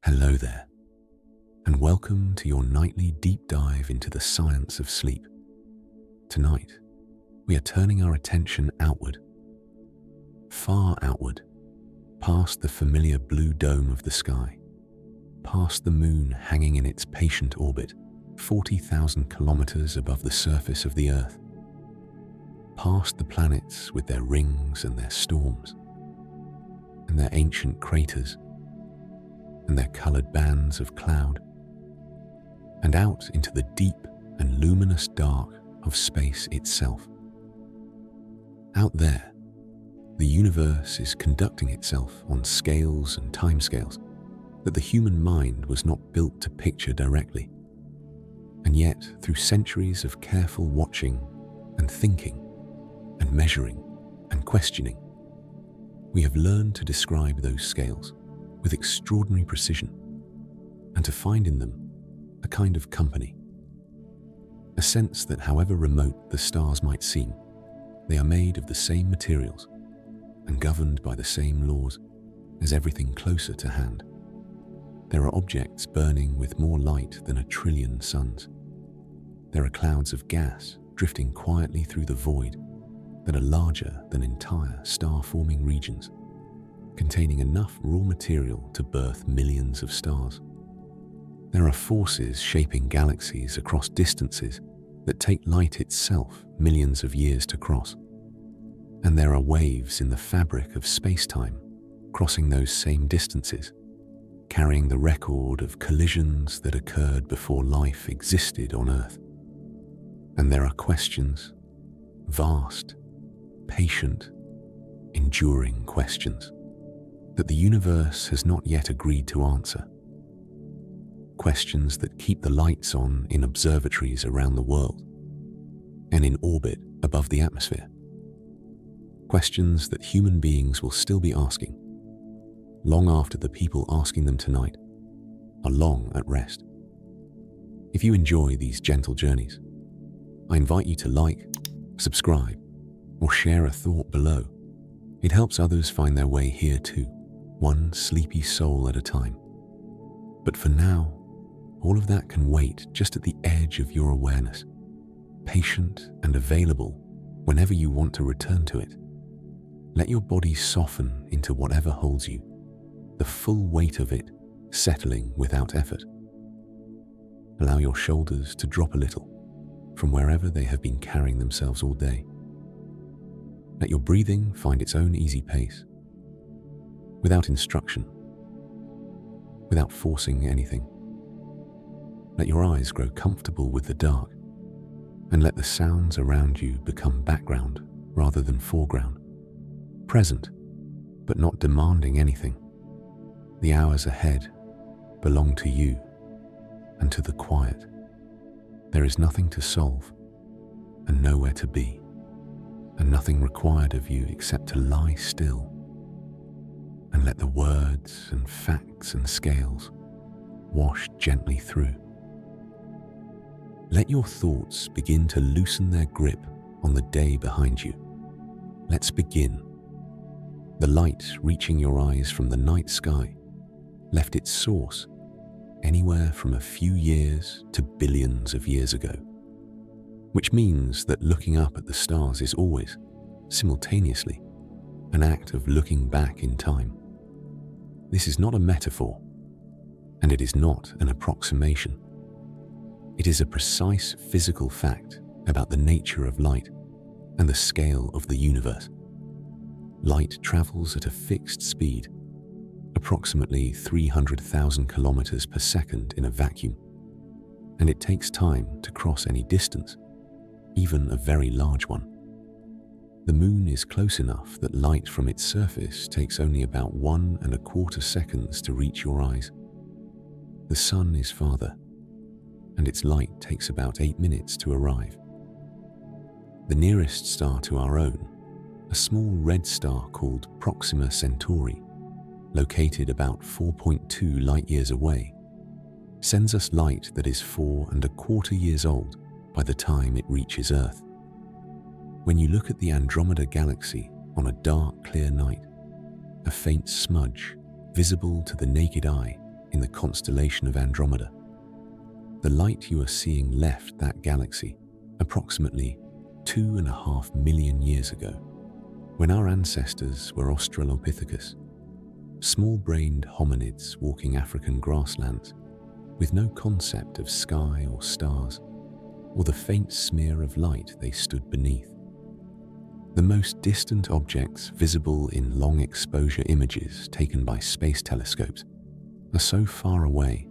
Hello there, and welcome to your nightly deep dive into the science of sleep. Tonight, we are turning our attention outward, far outward, past the familiar blue dome of the sky, past the moon hanging in its patient orbit, 40,000 kilometers above the surface of the Earth, past the planets with their rings and their storms, and their ancient craters, and their colored bands of cloud, and out into the deep and luminous dark of space itself. Out there, the universe is conducting itself on scales and timescales that the human mind was not built to picture directly. And yet, through centuries of careful watching and thinking and measuring and questioning, we have learned to describe those scales with extraordinary precision, and to find in them a kind of company, a sense that however remote the stars might seem, they are made of the same materials and governed by the same laws as everything closer to hand. There are objects burning with more light than 1 trillion suns. There are clouds of gas drifting quietly through the void that are larger than entire star-forming regions, containing enough raw material to birth millions of stars. There are forces shaping galaxies across distances that take light itself millions of years to cross. And there are waves in the fabric of space-time crossing those same distances, carrying the record of collisions that occurred before life existed on Earth. And there are questions, vast, patient, enduring questions, that the universe has not yet agreed to answer. Questions that keep the lights on in observatories around the world and in orbit above the atmosphere. Questions that human beings will still be asking, long after the people asking them tonight are long at rest. If you enjoy these gentle journeys, I invite you to like, subscribe, or share a thought below. It helps others find their way here too, one sleepy soul at a time. But for now, all of that can wait just at the edge of your awareness, patient and available whenever you want to return to it. Let your body soften into whatever holds you, the full weight of it settling without effort. Allow your shoulders to drop a little from wherever they have been carrying themselves all day. Let your breathing find its own easy pace, without instruction, without forcing anything. Let your eyes grow comfortable with the dark, and let the sounds around you become background rather than foreground, present but not demanding anything. The hours ahead belong to you and to the quiet. There is nothing to solve and nowhere to be, and nothing required of you except to lie still and let the words and facts and scales wash gently through. Let your thoughts begin to loosen their grip on the day behind you. Let's begin. The light reaching your eyes from the night sky left its source anywhere from a few years to billions of years ago, which means that looking up at the stars is always, simultaneously, an act of looking back in time. This is not a metaphor, and it is not an approximation. It is a precise physical fact about the nature of light and the scale of the universe. Light travels at a fixed speed, approximately 300,000 kilometers per second in a vacuum, and it takes time to cross any distance, even a very large one. The moon is close enough that light from its surface takes only about 1.25 seconds to reach your eyes. The sun is farther, and its light takes about 8 minutes to arrive. The nearest star to our own, a small red star called Proxima Centauri, located about 4.2 light-years away, sends us light that is 4.25 years old by the time it reaches Earth. When you look at the Andromeda Galaxy on a dark, clear night, a faint smudge, visible to the naked eye, in the constellation of Andromeda. The light you are seeing left that galaxy approximately 2.5 million years ago, when our ancestors were Australopithecus, small-brained hominids walking African grasslands with no concept of sky or stars or the faint smear of light they stood beneath. The most distant objects visible in long-exposure images taken by space telescopes are so far away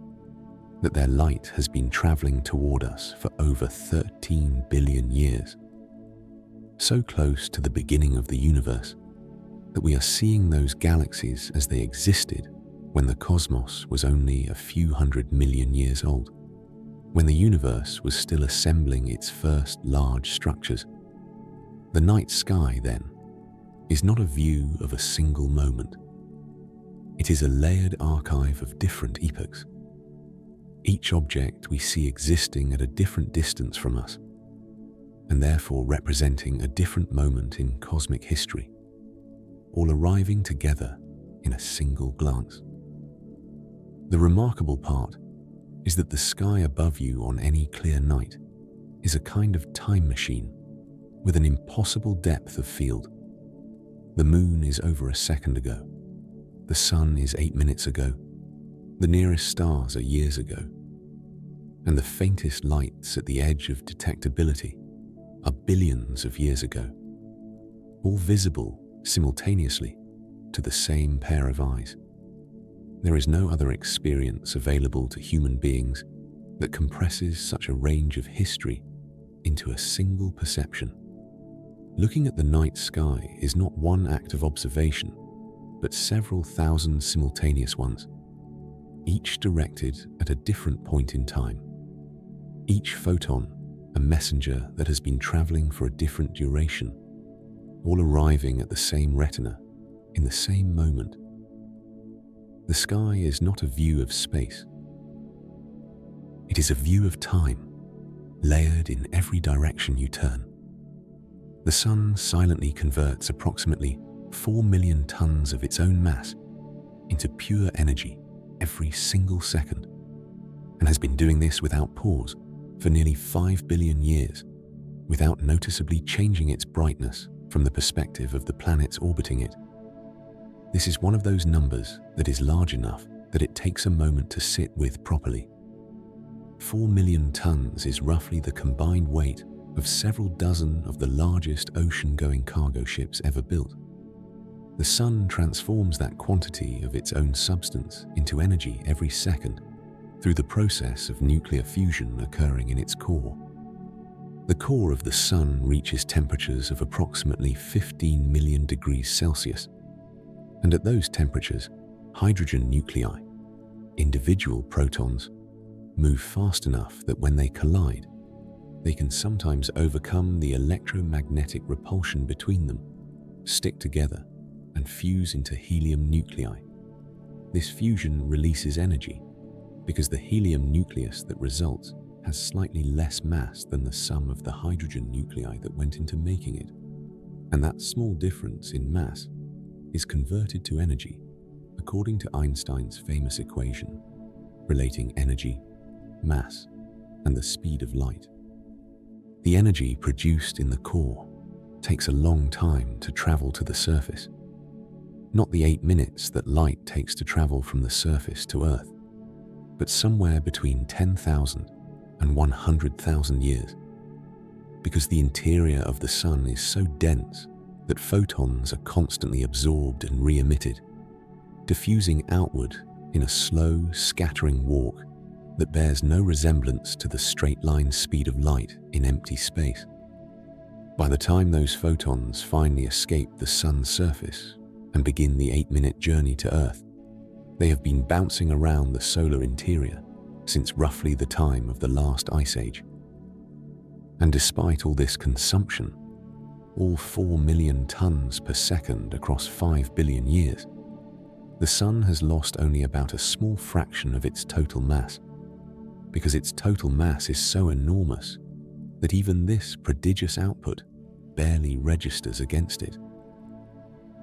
that their light has been traveling toward us for over 13 billion years. So close to the beginning of the universe that we are seeing those galaxies as they existed when the cosmos was only a few 100 million years old, when the universe was still assembling its first large structures. The night sky, then, is not a view of a single moment. It is a layered archive of different epochs. Each object we see existing at a different distance from us, and therefore representing a different moment in cosmic history, all arriving together in a single glance. The remarkable part is that the sky above you on any clear night is a kind of time machine with an impossible depth of field. The moon is over a second ago. The sun is 8 minutes ago. The nearest stars are years ago. And the faintest lights at the edge of detectability are billions of years ago, all visible simultaneously to the same pair of eyes. There is no other experience available to human beings that compresses such a range of history into a single perception. Looking at the night sky is not one act of observation, but several thousand simultaneous ones, each directed at a different point in time. Each photon a messenger that has been traveling for a different duration, all arriving at the same retina in the same moment. The sky is not a view of space. It is a view of time, layered in every direction you turn. The sun silently converts approximately 4 million tons of its own mass into pure energy every single second, and has been doing this without pause for nearly 5 billion years, without noticeably changing its brightness from the perspective of the planets orbiting it. This is one of those numbers that is large enough that it takes a moment to sit with properly. 4 million tons is roughly the combined weight of several dozen of the largest ocean-going cargo ships ever built. The sun transforms that quantity of its own substance into energy every second through the process of nuclear fusion occurring in its core. The core of the sun reaches temperatures of approximately 15 million degrees Celsius, and at those temperatures, hydrogen nuclei, individual protons, move fast enough that when they collide, they can sometimes overcome the electromagnetic repulsion between them, stick together, and fuse into helium nuclei. This fusion releases energy because the helium nucleus that results has slightly less mass than the sum of the hydrogen nuclei that went into making it. And that small difference in mass is converted to energy according to Einstein's famous equation relating energy, mass, and the speed of light. The energy produced in the core takes a long time to travel to the surface, not the 8 minutes that light takes to travel from the surface to Earth, but somewhere between 10,000 and 100,000 years, because the interior of the sun is so dense that photons are constantly absorbed and re-emitted, diffusing outward in a slow, scattering walk that bears no resemblance to the straight-line speed of light in empty space. By the time those photons finally escape the sun's surface and begin the 8-minute journey to Earth, they have been bouncing around the solar interior since roughly the time of the last ice age. And despite all this consumption, all 4 million tons per second across 5 billion years, the sun has lost only about a small fraction of its total mass, because its total mass is so enormous that even this prodigious output barely registers against it.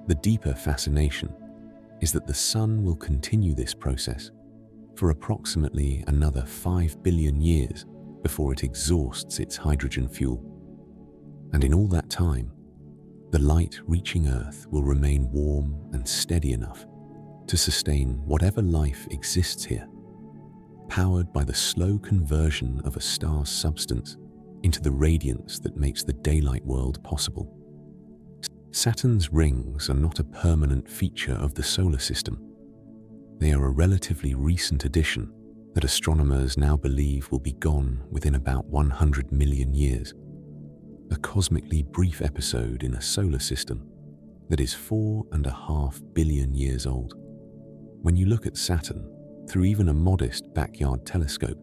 The deeper fascination is that the sun will continue this process for approximately another 5 billion years before it exhausts its hydrogen fuel. And in all that time, the light reaching Earth will remain warm and steady enough to sustain whatever life exists here, powered by the slow conversion of a star's substance into the radiance that makes the daylight world possible. Saturn's rings are not a permanent feature of the solar system. They are a relatively recent addition that astronomers now believe will be gone within about 100 million years. A cosmically brief episode in a solar system that is 4.5 billion years old. When you look at Saturn through even a modest backyard telescope,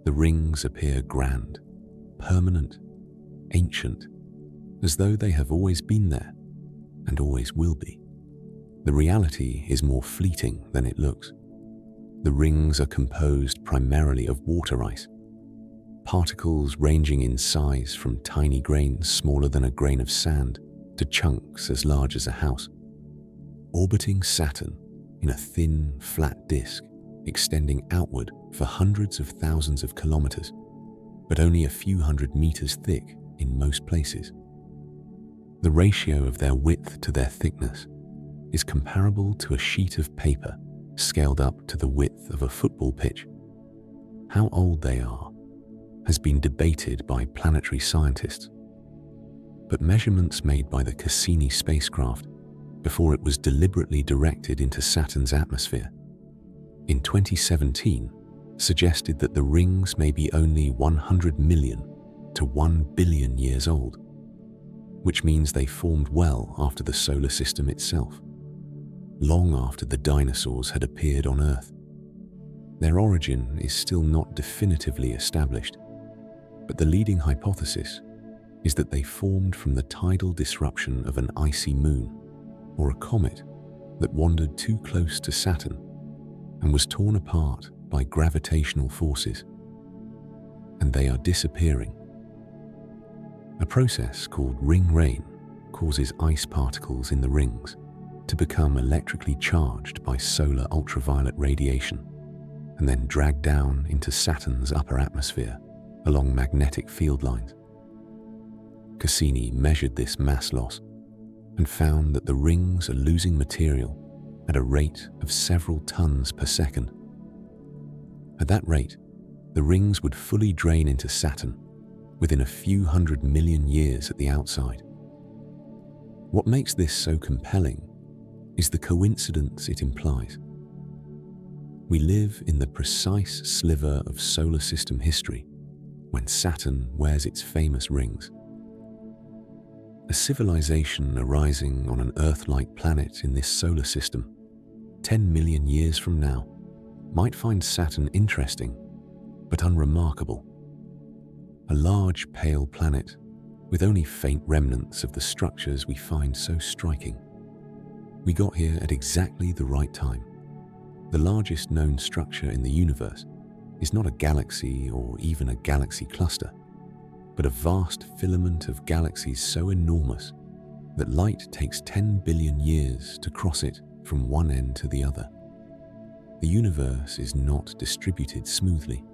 the rings appear grand, permanent, ancient, as though they have always been there and always will be. The reality is more fleeting than it looks. The rings are composed primarily of water ice, particles ranging in size from tiny grains smaller than a grain of sand to chunks as large as a house, orbiting Saturn in a thin, flat disk extending outward for hundreds of thousands of kilometers, but only a few hundred meters thick in most places. The ratio of their width to their thickness is comparable to a sheet of paper scaled up to the width of a football pitch. How old they are has been debated by planetary scientists, but measurements made by the Cassini spacecraft before it was deliberately directed into Saturn's atmosphere in 2017 suggested that the rings may be only 100 million to 1 billion years old, which means they formed well after the solar system itself, long after the dinosaurs had appeared on Earth. Their origin is still not definitively established, but the leading hypothesis is that they formed from the tidal disruption of an icy moon or a comet that wandered too close to Saturn and was torn apart by gravitational forces, and they are disappearing. A process called ring rain causes ice particles in the rings to become electrically charged by solar ultraviolet radiation and then drag down into Saturn's upper atmosphere along magnetic field lines. Cassini measured this mass loss and found that the rings are losing material at a rate of several tons per second. At that rate, the rings would fully drain into Saturn within a few 100 million years at the outside. What makes this so compelling is the coincidence it implies. We live in the precise sliver of solar system history when Saturn wears its famous rings. A civilization arising on an Earth-like planet in this solar system 10 million years from now might find Saturn interesting but unremarkable. A large pale planet with only faint remnants of the structures we find so striking. We got here at exactly the right time. The largest known structure in the universe is not a galaxy or even a galaxy cluster, but a vast filament of galaxies so enormous that light takes 10 billion years to cross it from one end to the other. The universe is not distributed smoothly.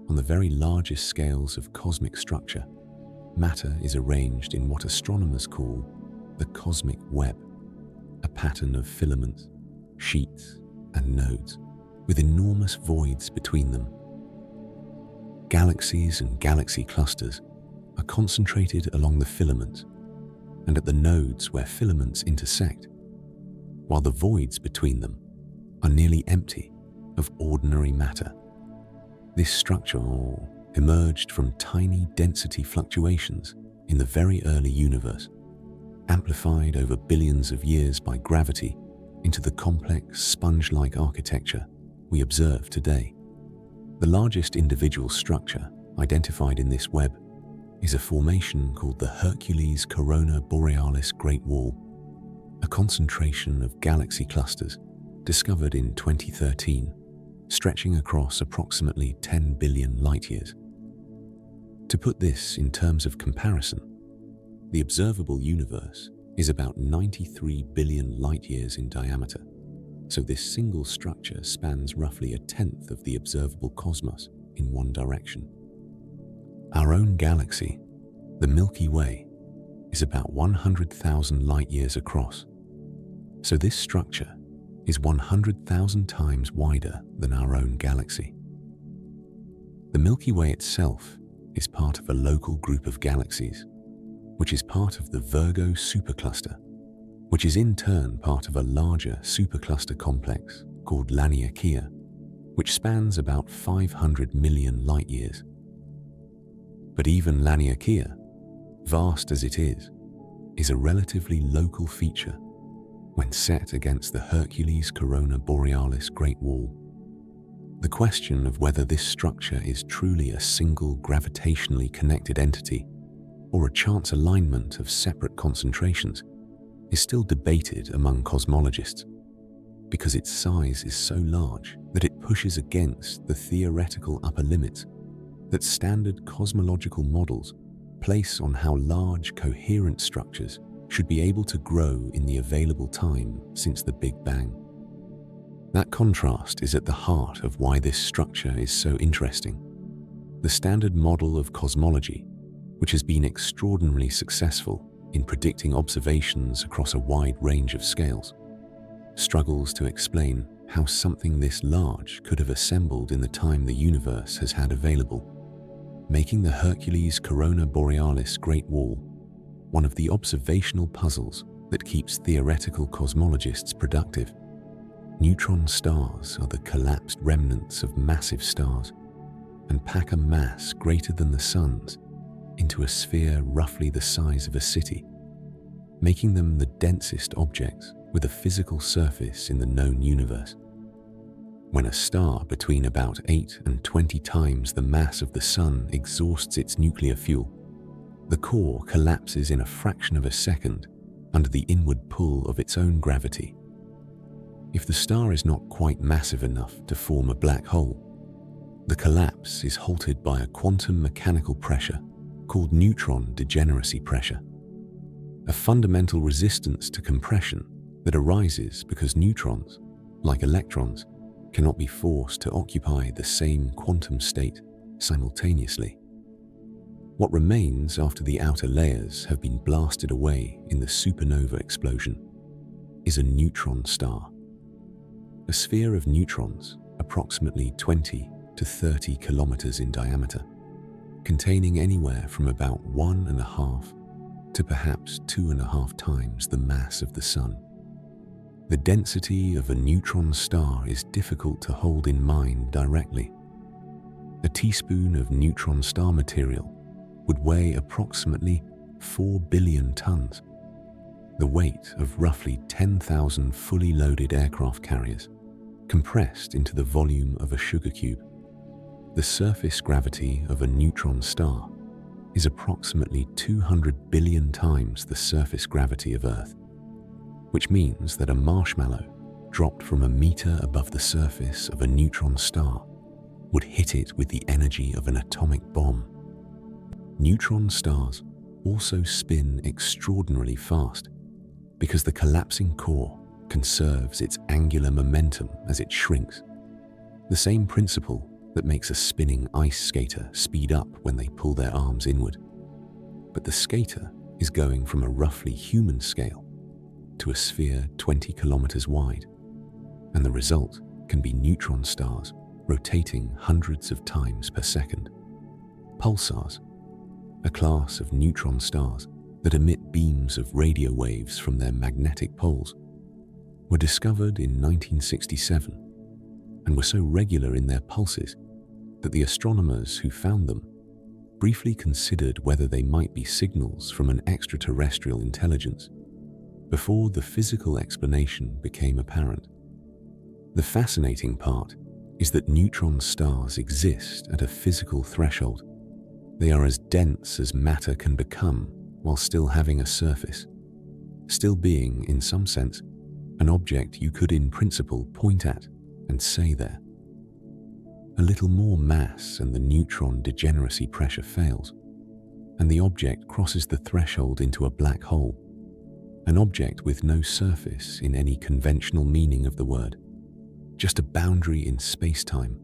On the very largest scales of cosmic structure, matter is arranged in what astronomers call the cosmic web, a pattern of filaments, sheets, and nodes, with enormous voids between them. Galaxies and galaxy clusters are concentrated along the filaments and at the nodes where filaments intersect, while the voids between them are nearly empty of ordinary matter. This structure emerged from tiny density fluctuations in the very early universe, amplified over billions of years by gravity into the complex sponge-like architecture we observe today. The largest individual structure identified in this web is a formation called the Hercules Corona Borealis Great Wall, a concentration of galaxy clusters discovered in 2013, stretching across approximately 10 billion light-years. To put this in terms of comparison, the observable universe is about 93 billion light-years in diameter, so this single structure spans roughly a tenth of the observable cosmos in one direction. Our own galaxy, the Milky Way, is about 100,000 light-years across, so this structure is 100,000 times wider than our own galaxy. The Milky Way itself is part of a local group of galaxies, which is part of the Virgo supercluster, which is in turn part of a larger supercluster complex called Laniakea, which spans about 500 million light-years. But even Laniakea, vast as it is a relatively local feature when set against the Hercules Corona Borealis Great Wall. The question of whether this structure is truly a single gravitationally connected entity or a chance alignment of separate concentrations is still debated among cosmologists, because its size is so large that it pushes against the theoretical upper limits that standard cosmological models place on how large, coherent structures should be able to grow in the available time since the Big Bang. That contrast is at the heart of why this structure is so interesting. The standard model of cosmology, which has been extraordinarily successful in predicting observations across a wide range of scales, struggles to explain how something this large could have assembled in the time the universe has had available, making the Hercules Corona Borealis Great Wall one of the observational puzzles that keeps theoretical cosmologists productive. Neutron stars are the collapsed remnants of massive stars and pack a mass greater than the Sun's into a sphere roughly the size of a city, making them the densest objects with a physical surface in the known universe. When a star between about 8 and 20 times the mass of the Sun exhausts its nuclear fuel, the core collapses in a fraction of a second under the inward pull of its own gravity. If the star is not quite massive enough to form a black hole, the collapse is halted by a quantum mechanical pressure called neutron degeneracy pressure, a fundamental resistance to compression that arises because neutrons, like electrons, cannot be forced to occupy the same quantum state simultaneously. What remains after the outer layers have been blasted away in the supernova explosion is a neutron star, a sphere of neutrons approximately 20 to 30 kilometers in diameter, containing anywhere from about 1.5 to perhaps 2.5 times the mass of the Sun. The density of a neutron star is difficult to hold in mind directly. A teaspoon of neutron star material would weigh approximately 4 billion tons, the weight of roughly 10,000 fully loaded aircraft carriers, compressed into the volume of a sugar cube. The surface gravity of a neutron star is approximately 200 billion times the surface gravity of Earth, which means that a marshmallow dropped from a meter above the surface of a neutron star would hit it with the energy of an atomic bomb. Neutron stars also spin extraordinarily fast because the collapsing core conserves its angular momentum as it shrinks, the same principle that makes a spinning ice skater speed up when they pull their arms inward. But the skater is going from a roughly human scale to a sphere 20 kilometers wide, and the result can be neutron stars rotating hundreds of times per second. Pulsars, a class of neutron stars that emit beams of radio waves from their magnetic poles, were discovered in 1967 and were so regular in their pulses that the astronomers who found them briefly considered whether they might be signals from an extraterrestrial intelligence before the physical explanation became apparent. The fascinating part is that neutron stars exist at a physical threshold. They are as dense as matter can become while still having a surface, still being, in some sense, an object you could in principle point at and say there. A little more mass and the neutron degeneracy pressure fails, and the object crosses the threshold into a black hole, an object with no surface in any conventional meaning of the word. just a boundary in space-time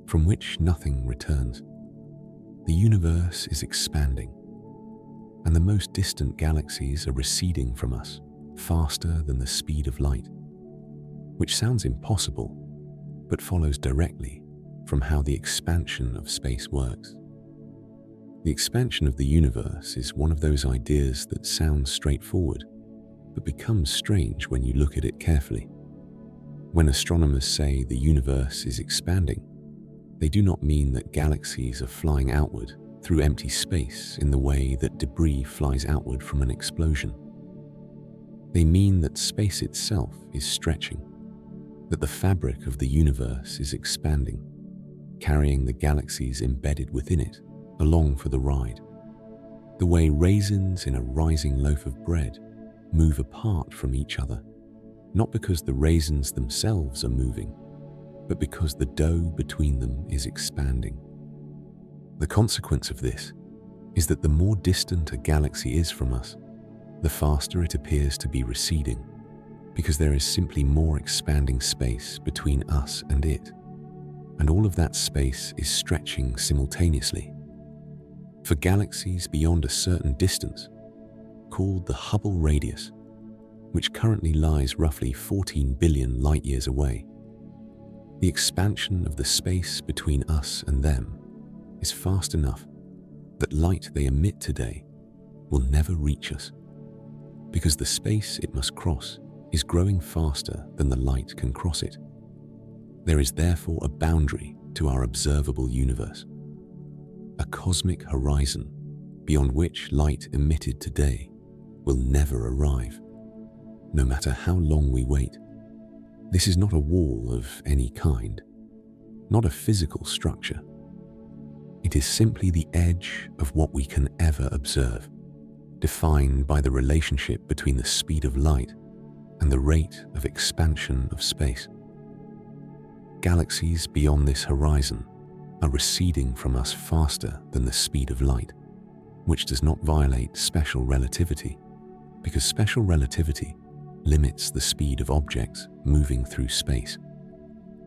from which nothing returns. The universe is expanding, and the most distant galaxies are receding from us faster than the speed of light, which sounds impossible, but follows directly from how the expansion of space works. The expansion of the universe is one of those ideas that sounds straightforward, but becomes strange when you look at it carefully. When astronomers say the universe is expanding, they do not mean that galaxies are flying outward through empty space in the way that debris flies outward from an explosion. They mean that space itself is stretching, that the fabric of the universe is expanding, carrying the galaxies embedded within it along for the ride. The way raisins in a rising loaf of bread move apart from each other, not because the raisins themselves are moving, but because the dough between them is expanding. The consequence of this is that the more distant a galaxy is from us, the faster it appears to be receding, because there is simply more expanding space between us and it, and all of that space is stretching simultaneously. For galaxies beyond a certain distance, called the Hubble radius, which currently lies roughly 14 billion light-years away, the expansion of the space between us and them is fast enough that light they emit today will never reach us, because the space it must cross is growing faster than the light can cross it. There is therefore a boundary to our observable universe, a cosmic horizon beyond which light emitted today will never arrive, no matter how long we wait. This is not a wall of any kind, not a physical structure. It is simply the edge of what we can ever observe, defined by the relationship between the speed of light and the rate of expansion of space. Galaxies beyond this horizon are receding from us faster than the speed of light, which does not violate special relativity, because special relativity limits the speed of objects moving through space,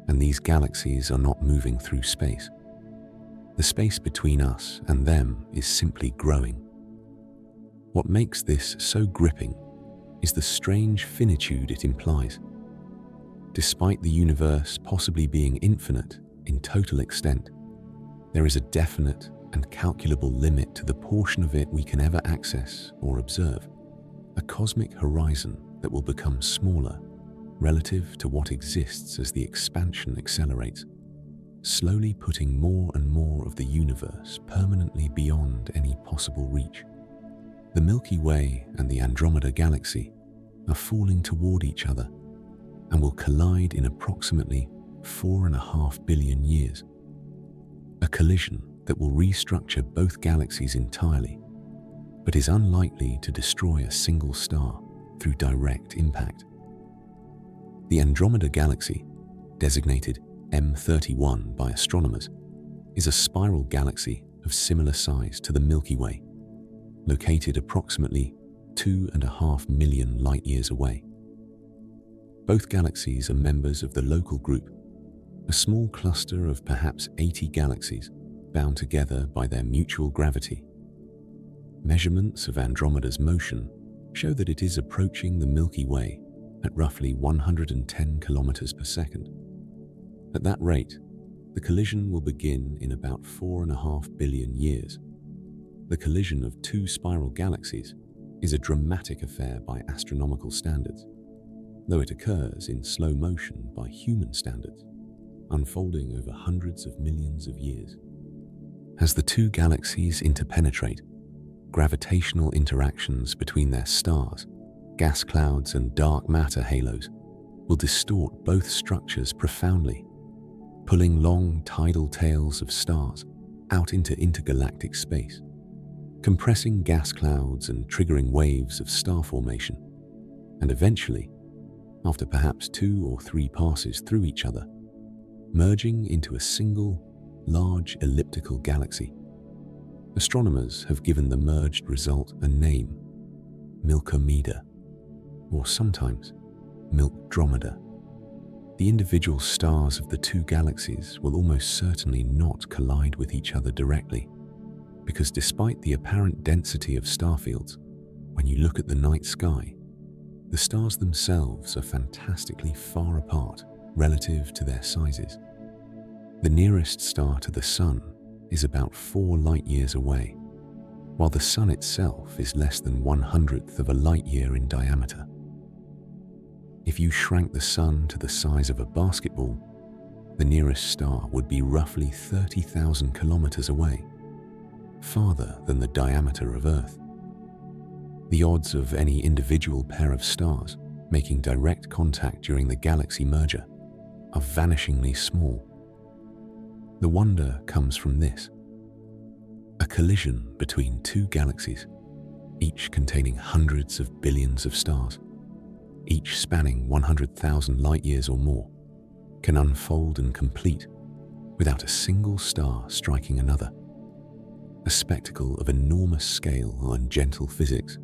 and these galaxies are not moving through space. The space between us and them is simply growing. What makes this so gripping is the strange finitude it implies. Despite the universe possibly being infinite in total extent, there is a definite and calculable limit to the portion of it we can ever access or observe, a cosmic horizon that will become smaller relative to what exists as the expansion accelerates, slowly putting more and more of the universe permanently beyond any possible reach. The Milky Way and the Andromeda Galaxy are falling toward each other and will collide in approximately 4.5 billion years. A collision that will restructure both galaxies entirely, but is unlikely to destroy a single star through direct impact. The Andromeda Galaxy, designated M31 by astronomers, is a spiral galaxy of similar size to the Milky Way, located approximately 2.5 million light-years away. Both galaxies are members of the Local Group, a small cluster of perhaps 80 galaxies bound together by their mutual gravity. Measurements of Andromeda's motion show that it is approaching the Milky Way at roughly 110 kilometers per second. At that rate, the collision will begin in about 4.5 billion years. The collision of two spiral galaxies is a dramatic affair by astronomical standards, though it occurs in slow motion by human standards, unfolding over hundreds of millions of years. As the two galaxies interpenetrate, gravitational interactions between their stars, gas clouds and dark matter halos will distort both structures profoundly, pulling long tidal tails of stars out into intergalactic space, compressing gas clouds and triggering waves of star formation, and eventually, after perhaps 2 or 3 passes through each other, merging into a single, large elliptical galaxy. Astronomers have given the merged result a name, Milkomeda, or sometimes Milkdromeda. the individual stars of the two galaxies will almost certainly not collide with each other directly, because despite the apparent density of star fields, when you look at the night sky, the stars themselves are fantastically far apart relative to their sizes. The nearest star to the Sun is about 4 light-years away, while the Sun itself is less than 1/100th of a light-year in diameter. If you shrank the Sun to the size of a basketball, the nearest star would be roughly 30,000 kilometers away, farther than the diameter of Earth. The odds of any individual pair of stars making direct contact during the galaxy merger are vanishingly small. The wonder comes from this: a collision between two galaxies, each containing hundreds of billions of stars, each spanning 100,000 light-years or more, can unfold and complete without a single star striking another. A spectacle of enormous scale and gentle physics,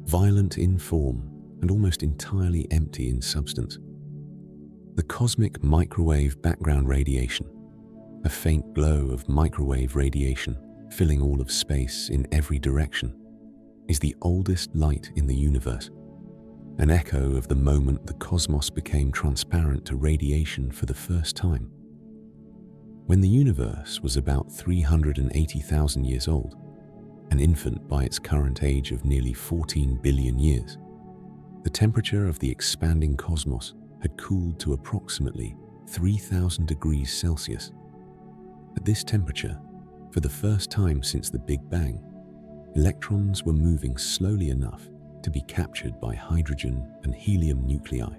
violent in form and almost entirely empty in substance. The cosmic microwave background radiation, a faint glow of microwave radiation filling all of space in every direction, is the oldest light in the universe, an echo of the moment the cosmos became transparent to radiation for the first time. When the universe was about 380,000 years old, an infant by its current age of nearly 14 billion years, the temperature of the expanding cosmos had cooled to approximately 3,000 degrees Celsius. At this temperature, for the first time since the Big Bang, electrons were moving slowly enough to be captured by hydrogen and helium nuclei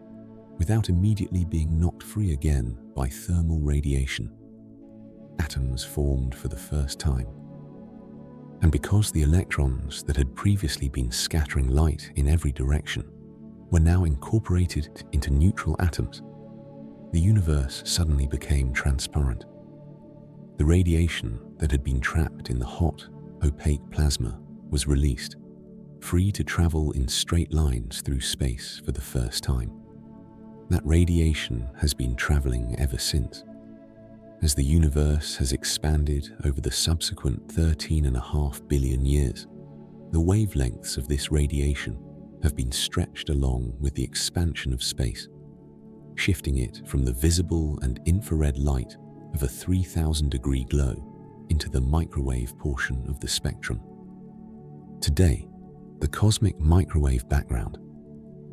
without immediately being knocked free again by thermal radiation. Atoms formed for the first time. And because the electrons that had previously been scattering light in every direction were now incorporated into neutral atoms, the universe suddenly became transparent. The radiation that had been trapped in the hot, opaque plasma was released, free to travel in straight lines through space for the first time. That radiation has been traveling ever since. As the universe has expanded over the subsequent 13.5 billion years, the wavelengths of this radiation have been stretched along with the expansion of space, shifting it from the visible and infrared light of a 3,000-degree glow into the microwave portion of the spectrum. Today, the cosmic microwave background,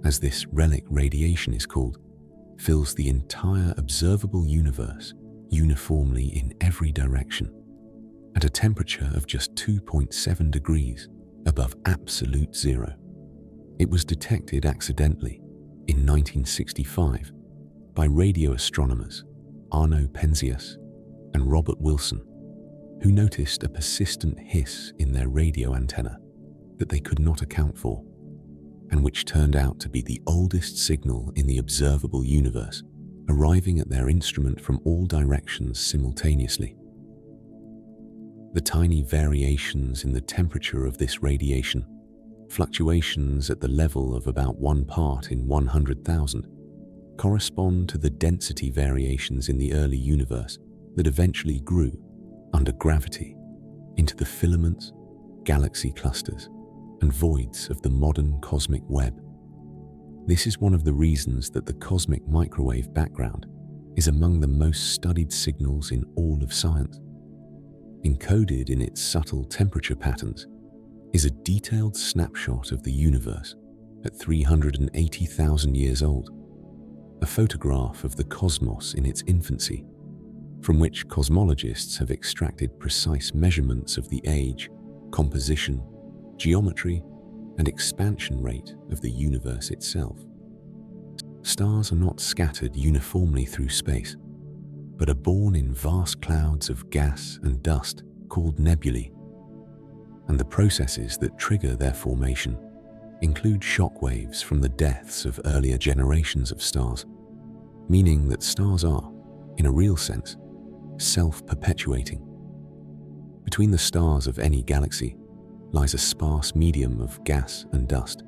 as this relic radiation is called, fills the entire observable universe uniformly in every direction, at a temperature of just 2.7 degrees above absolute zero. It was detected accidentally in 1965 by radio astronomers Arno Penzias and Robert Wilson, who noticed a persistent hiss in their radio antenna that they could not account for, and which turned out to be the oldest signal in the observable universe, arriving at their instrument from all directions simultaneously. The tiny variations in the temperature of this radiation, fluctuations at the level of about 1 part in 100,000, correspond to the density variations in the early universe that eventually grew, under gravity, into the filaments, galaxy clusters, and voids of the modern cosmic web. This is one of the reasons that the cosmic microwave background is among the most studied signals in all of science. Encoded in its subtle temperature patterns is a detailed snapshot of the universe at 380,000 years old, a photograph of the cosmos in its infancy, from which cosmologists have extracted precise measurements of the age, composition, geometry, and expansion rate of the universe itself. Stars are not scattered uniformly through space, but are born in vast clouds of gas and dust called nebulae, and the processes that trigger their formation include shock waves from the deaths of earlier generations of stars, meaning that stars are, in a real sense, self-perpetuating. Between the stars of any galaxy lies a sparse medium of gas and dust,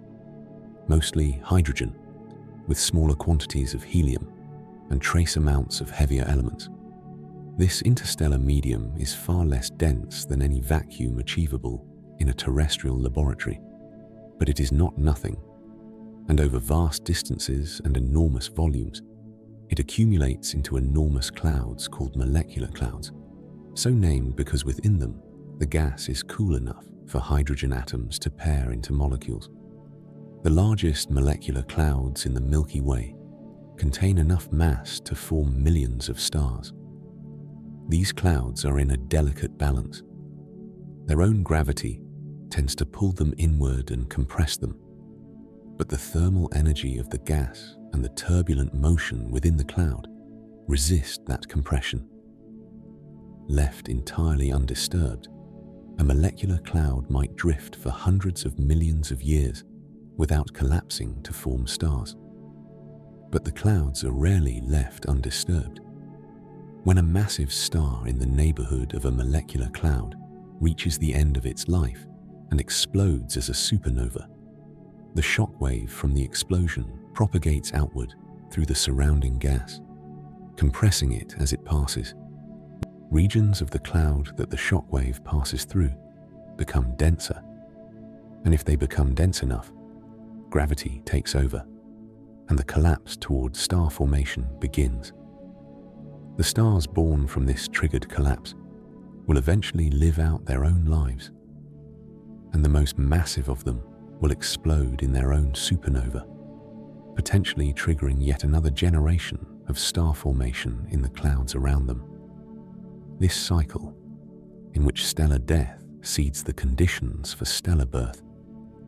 mostly hydrogen, with smaller quantities of helium, and trace amounts of heavier elements. This interstellar medium is far less dense than any vacuum achievable in a terrestrial laboratory, but it is not nothing, and over vast distances and enormous volumes, it accumulates into enormous clouds called molecular clouds, so named because within them, the gas is cool enough for hydrogen atoms to pair into molecules. The largest molecular clouds in the Milky Way contain enough mass to form millions of stars. These clouds are in a delicate balance. Their own gravity tends to pull them inward and compress them, but the thermal energy of the gas and the turbulent motion within the cloud resist that compression. Left entirely undisturbed, a molecular cloud might drift for hundreds of millions of years without collapsing to form stars. But the clouds are rarely left undisturbed. When a massive star in the neighborhood of a molecular cloud reaches the end of its life and explodes as a supernova, the shock wave from the explosion propagates outward through the surrounding gas, compressing it as it passes. Regions of the cloud that the shock wave passes through become denser, and if they become dense enough, gravity takes over, and the collapse toward star formation begins. The stars born from this triggered collapse will eventually live out their own lives, and the most massive of them will explode in their own supernova, potentially triggering yet another generation of star formation in the clouds around them. This cycle, in which stellar death seeds the conditions for stellar birth,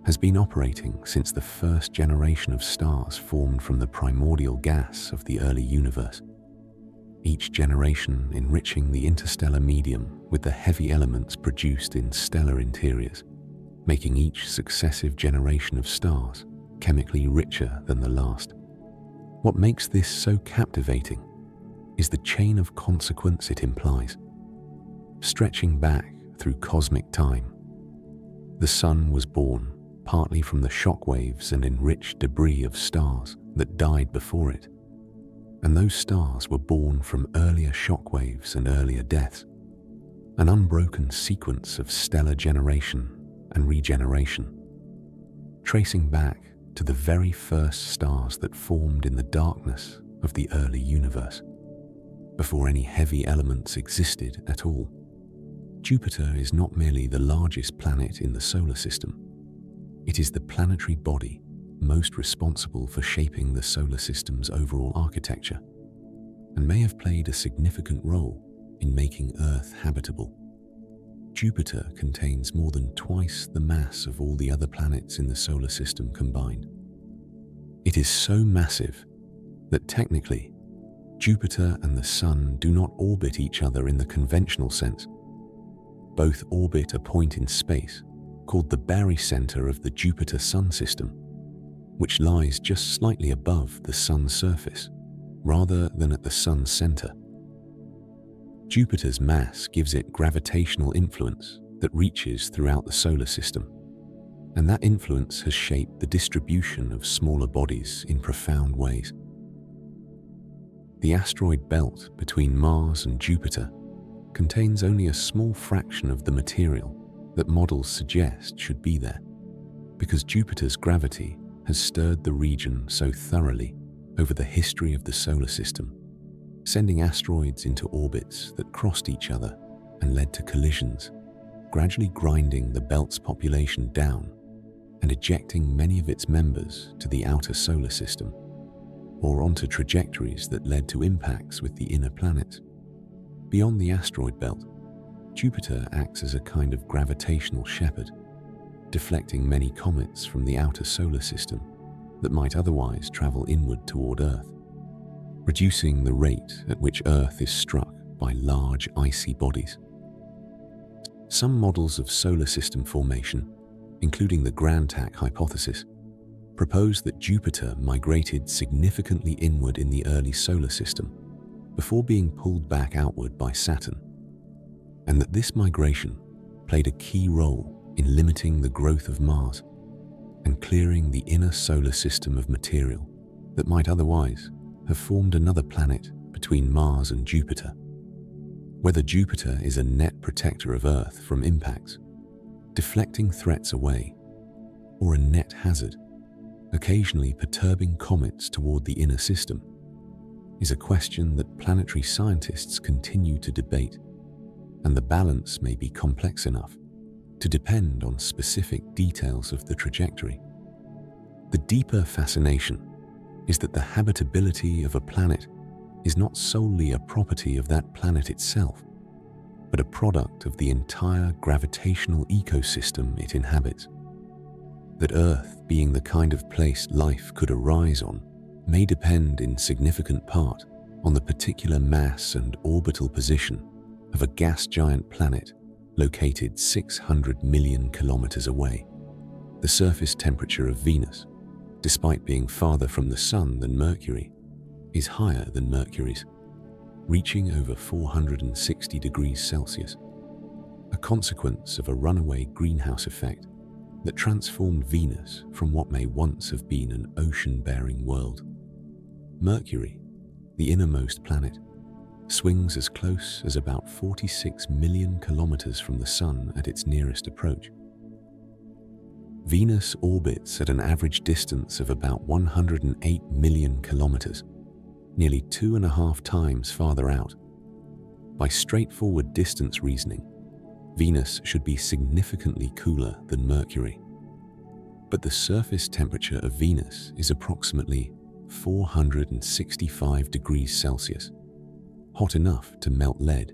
has been operating since the first generation of stars formed from the primordial gas of the early universe, each generation enriching the interstellar medium with the heavy elements produced in stellar interiors, making each successive generation of stars chemically richer than the last. What makes this so captivating is the chain of consequence it implies. Stretching back through cosmic time, the sun was born partly from the shock waves and enriched debris of stars that died before it, and those stars were born from earlier shock waves and earlier deaths, an unbroken sequence of stellar generation and regeneration, tracing back to the very first stars that formed in the darkness of the early universe, before any heavy elements existed at all. Jupiter is not merely the largest planet in the solar system, it is the planetary body most responsible for shaping the solar system's overall architecture, and may have played a significant role in making Earth habitable. Jupiter contains more than twice the mass of all the other planets in the solar system combined. It is so massive that technically, Jupiter and the Sun do not orbit each other in the conventional sense. Both orbit a point in space called the barycenter of the Jupiter-Sun system, which lies just slightly above the Sun's surface, rather than at the Sun's center. Jupiter's mass gives it gravitational influence that reaches throughout the solar system, and that influence has shaped the distribution of smaller bodies in profound ways. The asteroid belt between Mars and Jupiter contains only a small fraction of the material that models suggest should be there, because Jupiter's gravity has stirred the region so thoroughly over the history of the solar system, sending asteroids into orbits that crossed each other and led to collisions, gradually grinding the belt's population down and ejecting many of its members to the outer solar system, or onto trajectories that led to impacts with the inner planets. Beyond the asteroid belt, Jupiter acts as a kind of gravitational shepherd, deflecting many comets from the outer solar system that might otherwise travel inward toward Earth, reducing the rate at which Earth is struck by large icy bodies. Some models of solar system formation, including the Grand-Tack hypothesis, propose that Jupiter migrated significantly inward in the early solar system before being pulled back outward by Saturn, and that this migration played a key role in limiting the growth of Mars and clearing the inner solar system of material that might otherwise have formed another planet between Mars and Jupiter. Whether Jupiter is a net protector of Earth from impacts, deflecting threats away, or a net hazard, occasionally perturbing comets toward the inner system, is a question that planetary scientists continue to debate, and the balance may be complex enough to depend on specific details of the trajectory. The deeper fascination is that the habitability of a planet is not solely a property of that planet itself, but a product of the entire gravitational ecosystem it inhabits. That Earth being the kind of place life could arise on may depend in significant part on the particular mass and orbital position of a gas giant planet located 600 million kilometers away. The surface temperature of Venus, despite being farther from the Sun than Mercury, is higher than Mercury's, reaching over 460 degrees Celsius, a consequence of a runaway greenhouse effect that transformed Venus from what may once have been an ocean-bearing world. Mercury, the innermost planet, swings as close as about 46 million kilometers from the Sun at its nearest approach. Venus orbits at an average distance of about 108 million kilometers, nearly 2.5 times farther out. By straightforward distance reasoning, Venus should be significantly cooler than Mercury. But the surface temperature of Venus is approximately 465 degrees Celsius, hot enough to melt lead,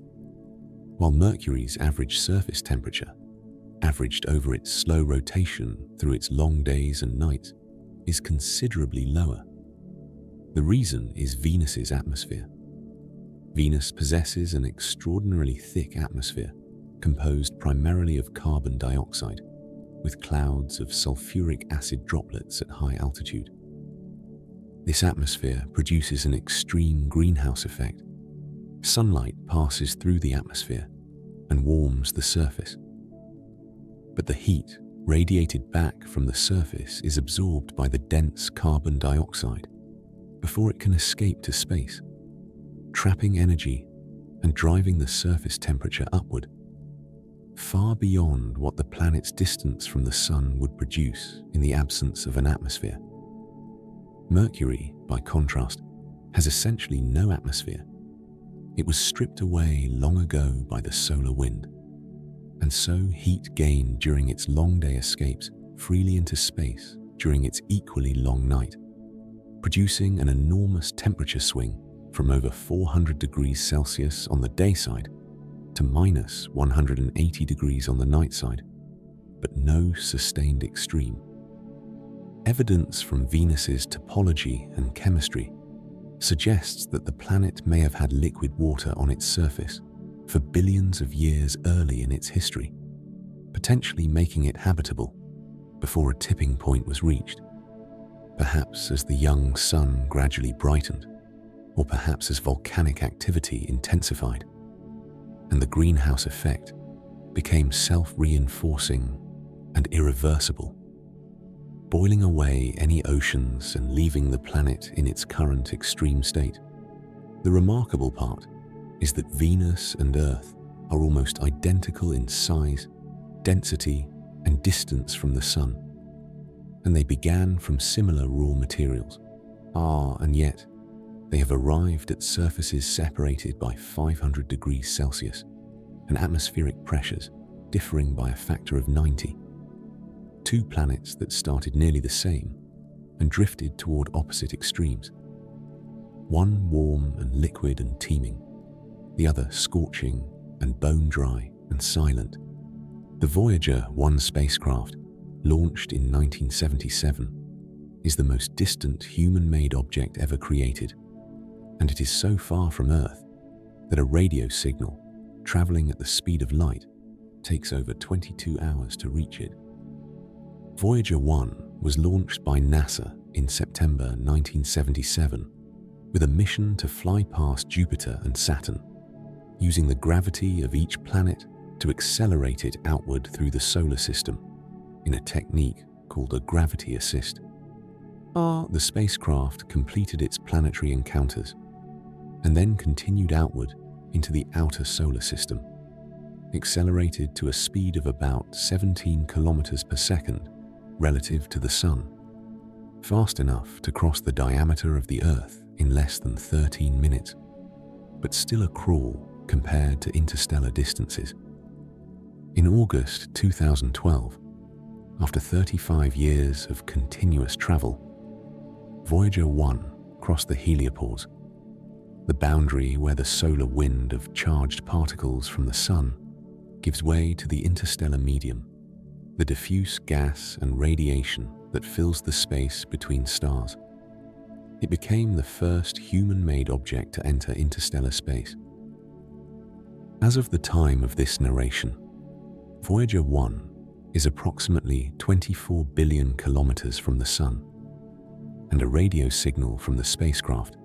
while Mercury's average surface temperature, averaged over its slow rotation through its long days and nights, is considerably lower. The reason is Venus's atmosphere. Venus possesses an extraordinarily thick atmosphere composed primarily of carbon dioxide, with clouds of sulfuric acid droplets at high altitude. This atmosphere produces an extreme greenhouse effect. Sunlight passes through the atmosphere and warms the surface. But the heat radiated back from the surface is absorbed by the dense carbon dioxide before it can escape to space, trapping energy and driving the surface temperature upward, far beyond what the planet's distance from the Sun would produce in the absence of an atmosphere. Mercury, by contrast, has essentially no atmosphere. It was stripped away long ago by the solar wind, and so heat gained during its long day escapes freely into space during its equally long night, producing an enormous temperature swing from over 400 degrees Celsius on the day side to minus 180 degrees on the night side, but no sustained extreme. Evidence from Venus's topology and chemistry suggests that the planet may have had liquid water on its surface for billions of years early in its history, potentially making it habitable before a tipping point was reached, perhaps as the young sun gradually brightened, or perhaps as volcanic activity intensified, and the greenhouse effect became self-reinforcing and irreversible, boiling away any oceans and leaving the planet in its current extreme state. The remarkable part is that Venus and Earth are almost identical in size, density, and distance from the Sun, and they began from similar raw materials. And yet, they have arrived at surfaces separated by 500 degrees Celsius and atmospheric pressures differing by a factor of 90. Two planets that started nearly the same and drifted toward opposite extremes. One warm and liquid and teeming, the other scorching and bone-dry and silent. The Voyager 1 spacecraft, launched in 1977, is the most distant human-made object ever created, and it is so far from Earth that a radio signal, traveling at the speed of light, takes over 22 hours to reach it. Voyager 1 was launched by NASA in September 1977 with a mission to fly past Jupiter and Saturn, using the gravity of each planet to accelerate it outward through the solar system in a technique called a gravity assist. The spacecraft completed its planetary encounters and then continued outward into the outer solar system, accelerated to a speed of about 17 kilometers per second relative to the Sun, fast enough to cross the diameter of the Earth in less than 13 minutes, but still a crawl compared to interstellar distances. In August 2012, after 35 years of continuous travel, Voyager 1 crossed the heliopause, the boundary where the solar wind of charged particles from the Sun gives way to the interstellar medium, the diffuse gas and radiation that fills the space between stars. It became the first human-made object to enter interstellar space. As of the time of this narration, Voyager 1 is approximately 24 billion kilometers from the Sun, and a radio signal from the spacecraft,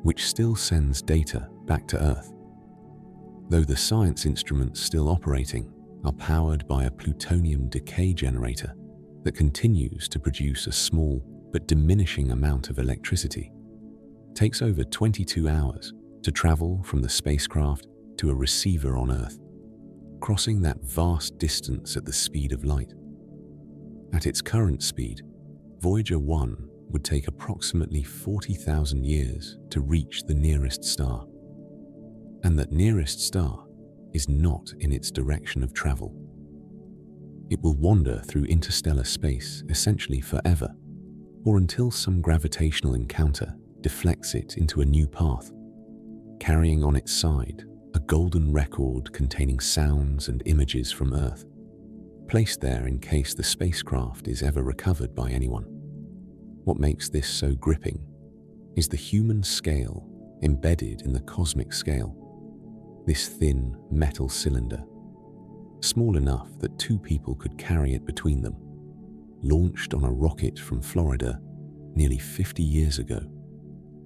which still sends data back to Earth. Though the science instruments still operating are powered by a plutonium decay generator that continues to produce a small but diminishing amount of electricity, it takes over 22 hours to travel from the spacecraft to a receiver on Earth, crossing that vast distance at the speed of light. At its current speed, Voyager 1 would take approximately 40,000 years to reach the nearest star, and that nearest star is not in its direction of travel. It will wander through interstellar space essentially forever, or until some gravitational encounter deflects it into a new path, carrying on its side a golden record containing sounds and images from Earth, placed there in case the spacecraft is ever recovered by anyone. What makes this so gripping is the human scale embedded in the cosmic scale. This thin metal cylinder, small enough that two people could carry it between them, launched on a rocket from Florida nearly 50 years ago,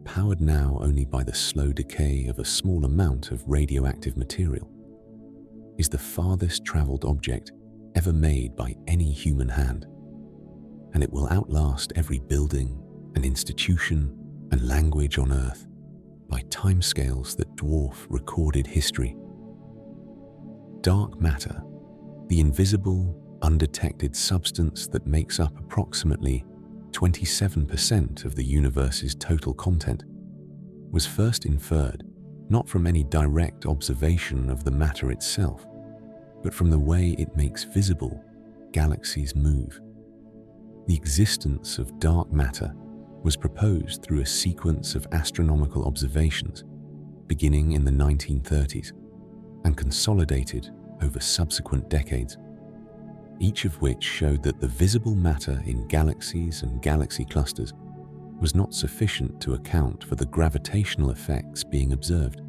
powered now only by the slow decay of a small amount of radioactive material, is the farthest traveled object ever made by any human hand, and it will outlast every building and institution and language on Earth by timescales that dwarf recorded history. Dark matter, the invisible, undetected substance that makes up approximately 27% of the universe's total content, was first inferred not from any direct observation of the matter itself, but from the way it makes visible galaxies move. The existence of dark matter was proposed through a sequence of astronomical observations beginning in the 1930s and consolidated over subsequent decades, each of which showed that the visible matter in galaxies and galaxy clusters was not sufficient to account for the gravitational effects being observed.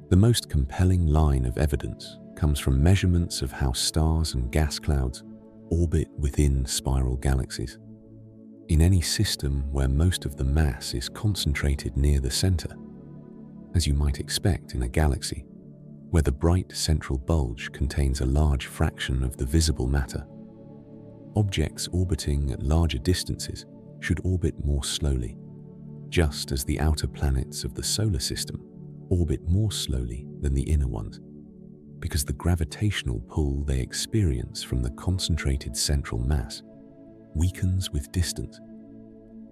The most compelling line of evidence comes from measurements of how stars and gas clouds orbit within spiral galaxies. In any system where most of the mass is concentrated near the center, as you might expect in a galaxy, where the bright central bulge contains a large fraction of the visible matter, objects orbiting at larger distances should orbit more slowly, just as the outer planets of the solar system orbit more slowly than the inner ones, because the gravitational pull they experience from the concentrated central mass weakens with distance.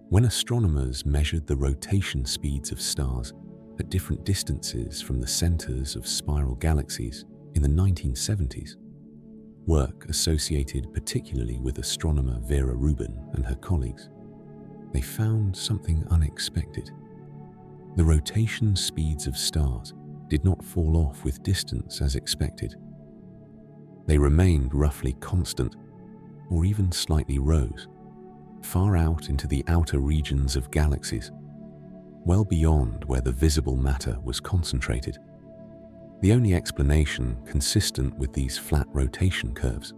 When astronomers measured the rotation speeds of stars at different distances from the centers of spiral galaxies in the 1970s, work associated particularly with astronomer Vera Rubin and her colleagues, they found something unexpected. The rotation speeds of stars did not fall off with distance as expected. They remained roughly constant, or even slightly rose, far out into the outer regions of galaxies, well beyond where the visible matter was concentrated. The only explanation consistent with these flat rotation curves,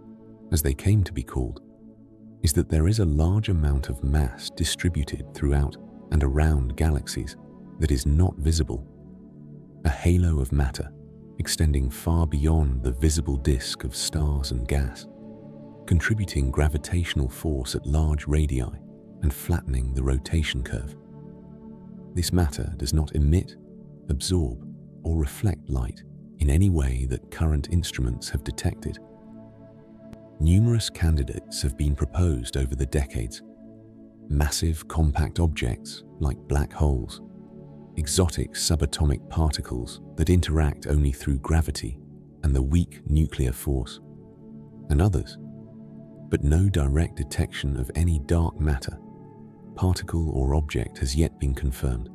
as they came to be called, is that there is a large amount of mass distributed throughout and around galaxies that is not visible, a halo of matter extending far beyond the visible disk of stars and gas, contributing gravitational force at large radii and flattening the rotation curve. This matter does not emit, absorb, or reflect light in any way that current instruments have detected. Numerous candidates have been proposed over the decades. Massive compact objects like black holes, exotic subatomic particles that interact only through gravity and the weak nuclear force, and others, but no direct detection of any dark matter, particle or object has yet been confirmed.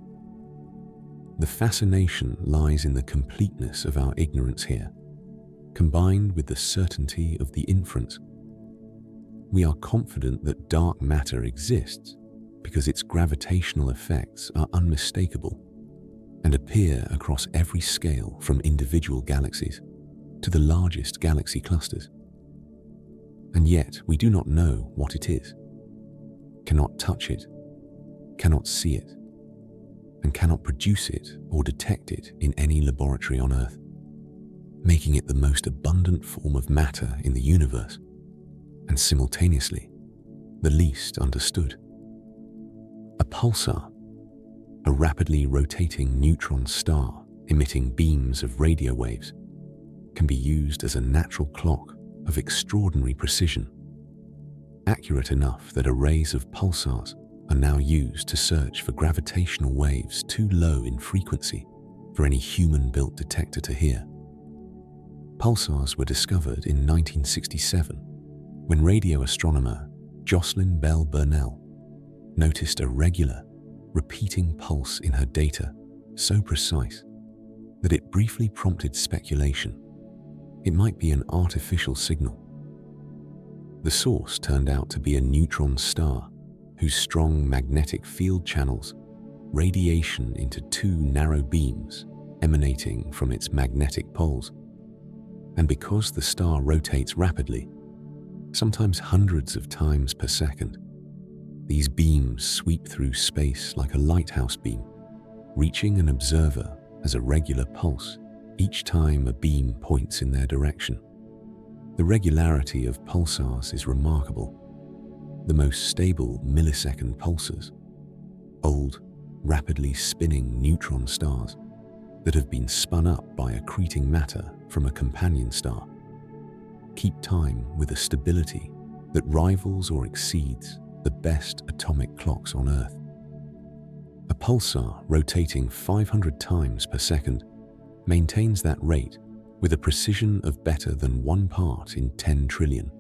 The fascination lies in the completeness of our ignorance here, combined with the certainty of the inference. We are confident that dark matter exists because its gravitational effects are unmistakable and appear across every scale from individual galaxies to the largest galaxy clusters. And yet we do not know what it is, cannot touch it, cannot see it, and cannot produce it or detect it in any laboratory on Earth, making it the most abundant form of matter in the universe, and simultaneously the least understood. A pulsar, a rapidly rotating neutron star emitting beams of radio waves, can be used as a natural clock of extraordinary precision, accurate enough that arrays of pulsars are now used to search for gravitational waves too low in frequency for any human-built detector to hear. Pulsars were discovered in 1967 when radio astronomer Jocelyn Bell Burnell noticed a regular, repeating pulse in her data so precise that it briefly prompted speculation it might be an artificial signal. The source turned out to be a neutron star whose strong magnetic field channels radiation into two narrow beams emanating from its magnetic poles. And because the star rotates rapidly, sometimes hundreds of times per second, these beams sweep through space like a lighthouse beam, reaching an observer as a regular pulse each time a beam points in their direction. The regularity of pulsars is remarkable. The most stable millisecond pulsars, old, rapidly spinning neutron stars that have been spun up by accreting matter from a companion star, keep time with a stability that rivals or exceeds the best atomic clocks on Earth. A pulsar rotating 500 times per second maintains that rate with a precision of better than 1 part in 10 trillion,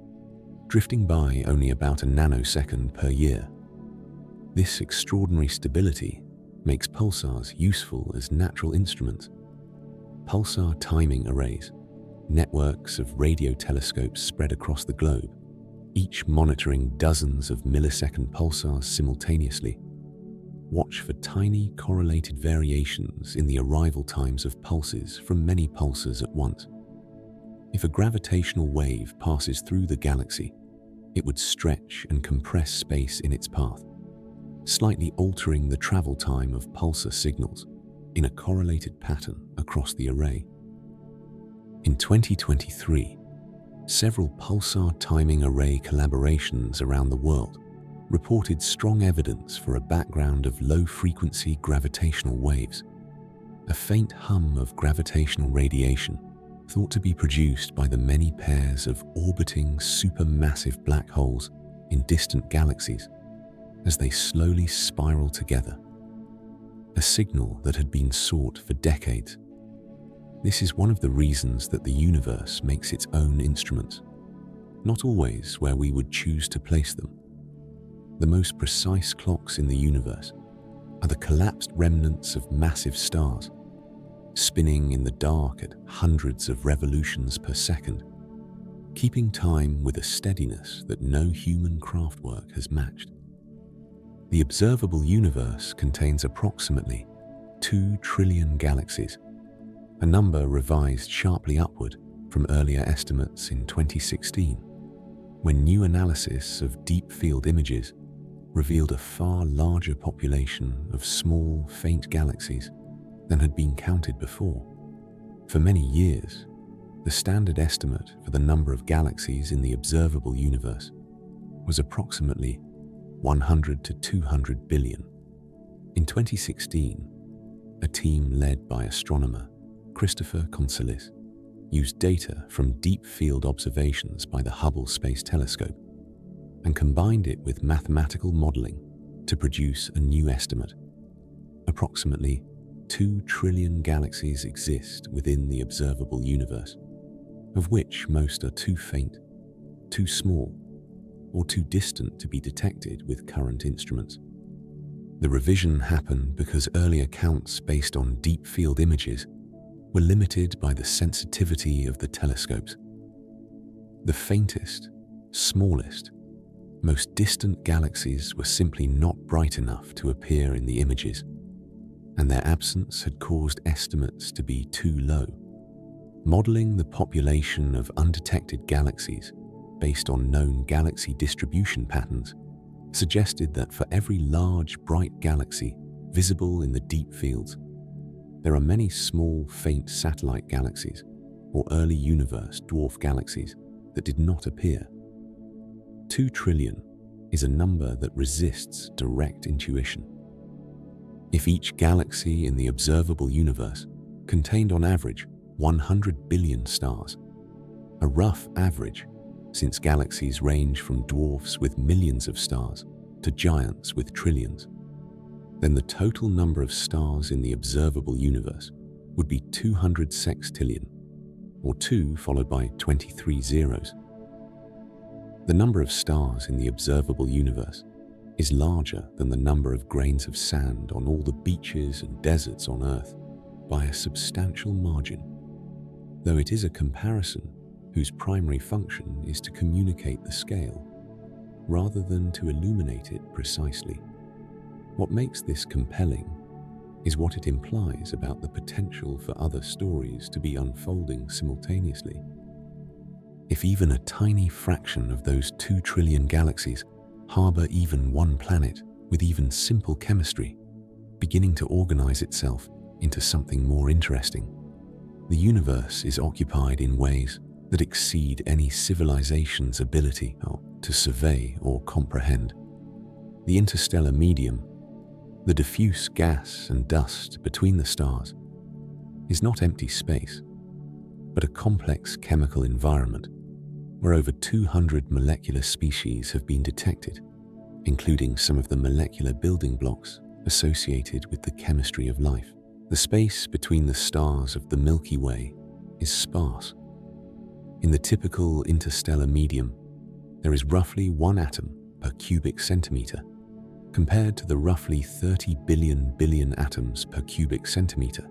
drifting by only about a nanosecond per year. This extraordinary stability makes pulsars useful as natural instruments. Pulsar timing arrays, networks of radio telescopes spread across the globe, each monitoring dozens of millisecond pulsars simultaneously, watch for tiny correlated variations in the arrival times of pulses from many pulsars at once. If a gravitational wave passes through the galaxy, it would stretch and compress space in its path, slightly altering the travel time of pulsar signals in a correlated pattern across the array. In 2023, several pulsar timing array collaborations around the world reported strong evidence for a background of low-frequency gravitational waves, a faint hum of gravitational radiation thought to be produced by the many pairs of orbiting supermassive black holes in distant galaxies as they slowly spiral together, a signal that had been sought for decades. This is one of the reasons that the universe makes its own instruments, not always where we would choose to place them. The most precise clocks in the universe are the collapsed remnants of massive stars, spinning in the dark at hundreds of revolutions per second, keeping time with a steadiness that no human craftwork has matched. The observable universe contains approximately 2 trillion galaxies, a number revised sharply upward from earlier estimates in 2016, when new analysis of deep field images revealed a far larger population of small, faint galaxies than had been counted before. For many years, the standard estimate for the number of galaxies in the observable universe was approximately 100 to 200 billion. In 2016, a team led by astronomer Christopher Consolis used data from deep field observations by the Hubble Space Telescope and combined it with mathematical modeling to produce a new estimate. Approximately 2 trillion galaxies exist within the observable universe, of which most are too faint, too small, or too distant to be detected with current instruments. The revision happened because earlier counts based on deep field images were limited by the sensitivity of the telescopes. The faintest, smallest, most distant galaxies were simply not bright enough to appear in the images, and their absence had caused estimates to be too low. Modeling the population of undetected galaxies based on known galaxy distribution patterns suggested that for every large, bright galaxy visible in the deep fields, there are many small, faint satellite galaxies or early universe dwarf galaxies that did not appear. 2 trillion is a number that resists direct intuition. If each galaxy in the observable universe contained on average 100 billion stars, a rough average since galaxies range from dwarfs with millions of stars to giants with trillions, then the total number of stars in the observable universe would be 200 sextillion, or 2 followed by 23 zeros. The number of stars in the observable universe is larger than the number of grains of sand on all the beaches and deserts on Earth by a substantial margin, though it is a comparison whose primary function is to communicate the scale, rather than to illuminate it precisely. What makes this compelling is what it implies about the potential for other stories to be unfolding simultaneously. If even a tiny fraction of those 2 trillion galaxies harbor even one planet with even simple chemistry, beginning to organize itself into something more interesting, the universe is occupied in ways that exceed any civilization's ability to survey or comprehend. The interstellar medium, the diffuse gas and dust between the stars, is not empty space, but a complex chemical environment where over 200 molecular species have been detected, including some of the molecular building blocks associated with the chemistry of life. The space between the stars of the Milky Way is sparse. In the typical interstellar medium, there is roughly 1 atom per cubic centimeter, compared to the roughly 30 billion atoms per cubic centimeter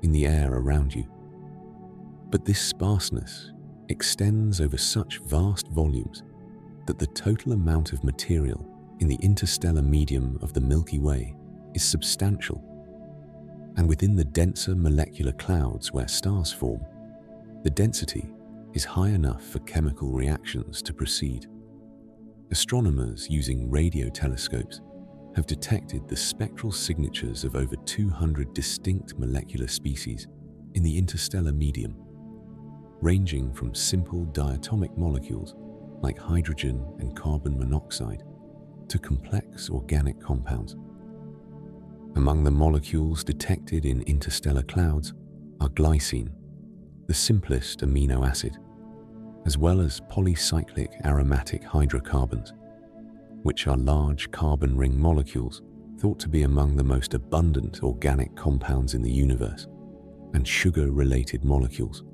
in the air around you. But this sparseness extends over such vast volumes that the total amount of material in the interstellar medium of the Milky Way is substantial. And within the denser molecular clouds where stars form, the density is high enough for chemical reactions to proceed. Astronomers using radio telescopes have detected the spectral signatures of over 200 distinct molecular species in the interstellar medium, ranging from simple diatomic molecules like hydrogen and carbon monoxide to complex organic compounds. Among the molecules detected in interstellar clouds are glycine, the simplest amino acid, as well as polycyclic aromatic hydrocarbons, which are large carbon ring molecules thought to be among the most abundant organic compounds in the universe, and sugar-related molecules.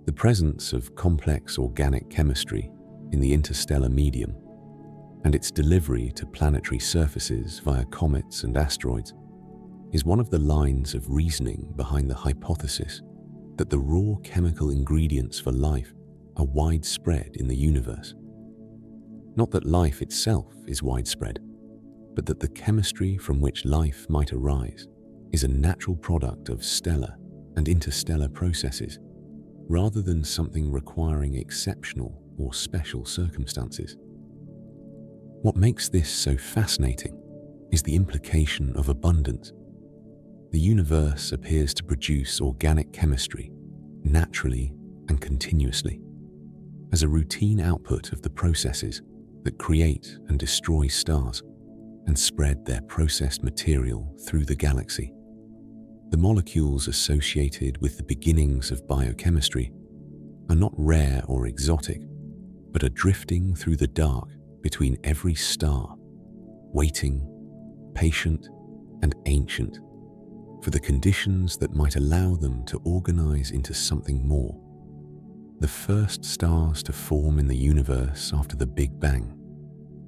The presence of complex organic chemistry in the interstellar medium and its delivery to planetary surfaces via comets and asteroids is one of the lines of reasoning behind the hypothesis that the raw chemical ingredients for life are widespread in the universe. Not that life itself is widespread, but that the chemistry from which life might arise is a natural product of stellar and interstellar processes, rather than something requiring exceptional or special circumstances. What makes this so fascinating is the implication of abundance. The universe appears to produce organic chemistry naturally and continuously. As a routine output of the processes that create and destroy stars and spread their processed material through the galaxy. The molecules associated with the beginnings of biochemistry are not rare or exotic, but are drifting through the dark between every star, waiting, patient, and ancient for the conditions that might allow them to organize into something more. The first stars to form in the universe after the Big Bang,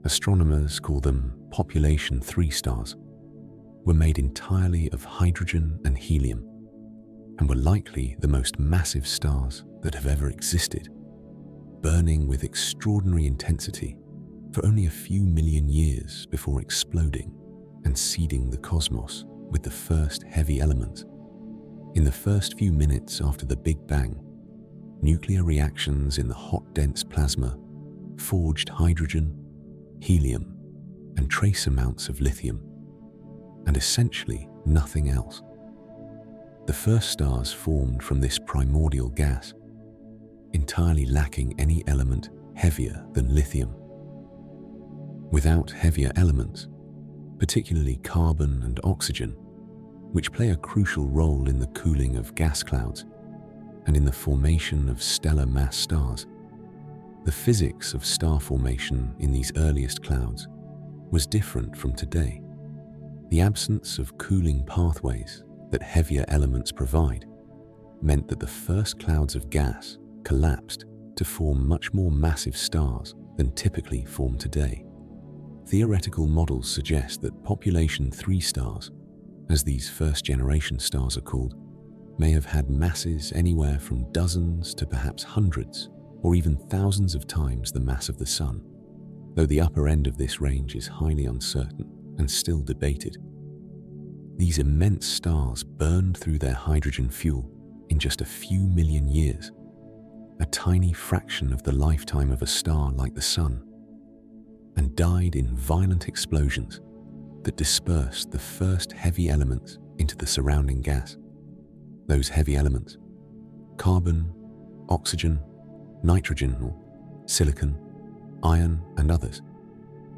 astronomers call them population 3 stars, were made entirely of hydrogen and helium, and were likely the most massive stars that have ever existed, burning with extraordinary intensity for only a few million years before exploding and seeding the cosmos with the first heavy elements. In the first few minutes after the Big Bang, nuclear reactions in the hot, dense plasma forged hydrogen, helium, and trace amounts of lithium, and essentially nothing else. The first stars formed from this primordial gas, entirely lacking any element heavier than lithium. Without heavier elements, particularly carbon and oxygen, which play a crucial role in the cooling of gas clouds and in the formation of stellar mass stars, the physics of star formation in these earliest clouds was different from today. The absence of cooling pathways that heavier elements provide meant that the first clouds of gas collapsed to form much more massive stars than typically form today. Theoretical models suggest that population 3 stars, as these first-generation stars are called, may have had masses anywhere from dozens to perhaps hundreds or even thousands of times the mass of the Sun, though the upper end of this range is highly uncertain and still debated. These immense stars burned through their hydrogen fuel in just a few million years, a tiny fraction of the lifetime of a star like the Sun, and died in violent explosions that dispersed the first heavy elements into the surrounding gas. Those heavy elements, carbon, oxygen, nitrogen or silicon, iron, and others,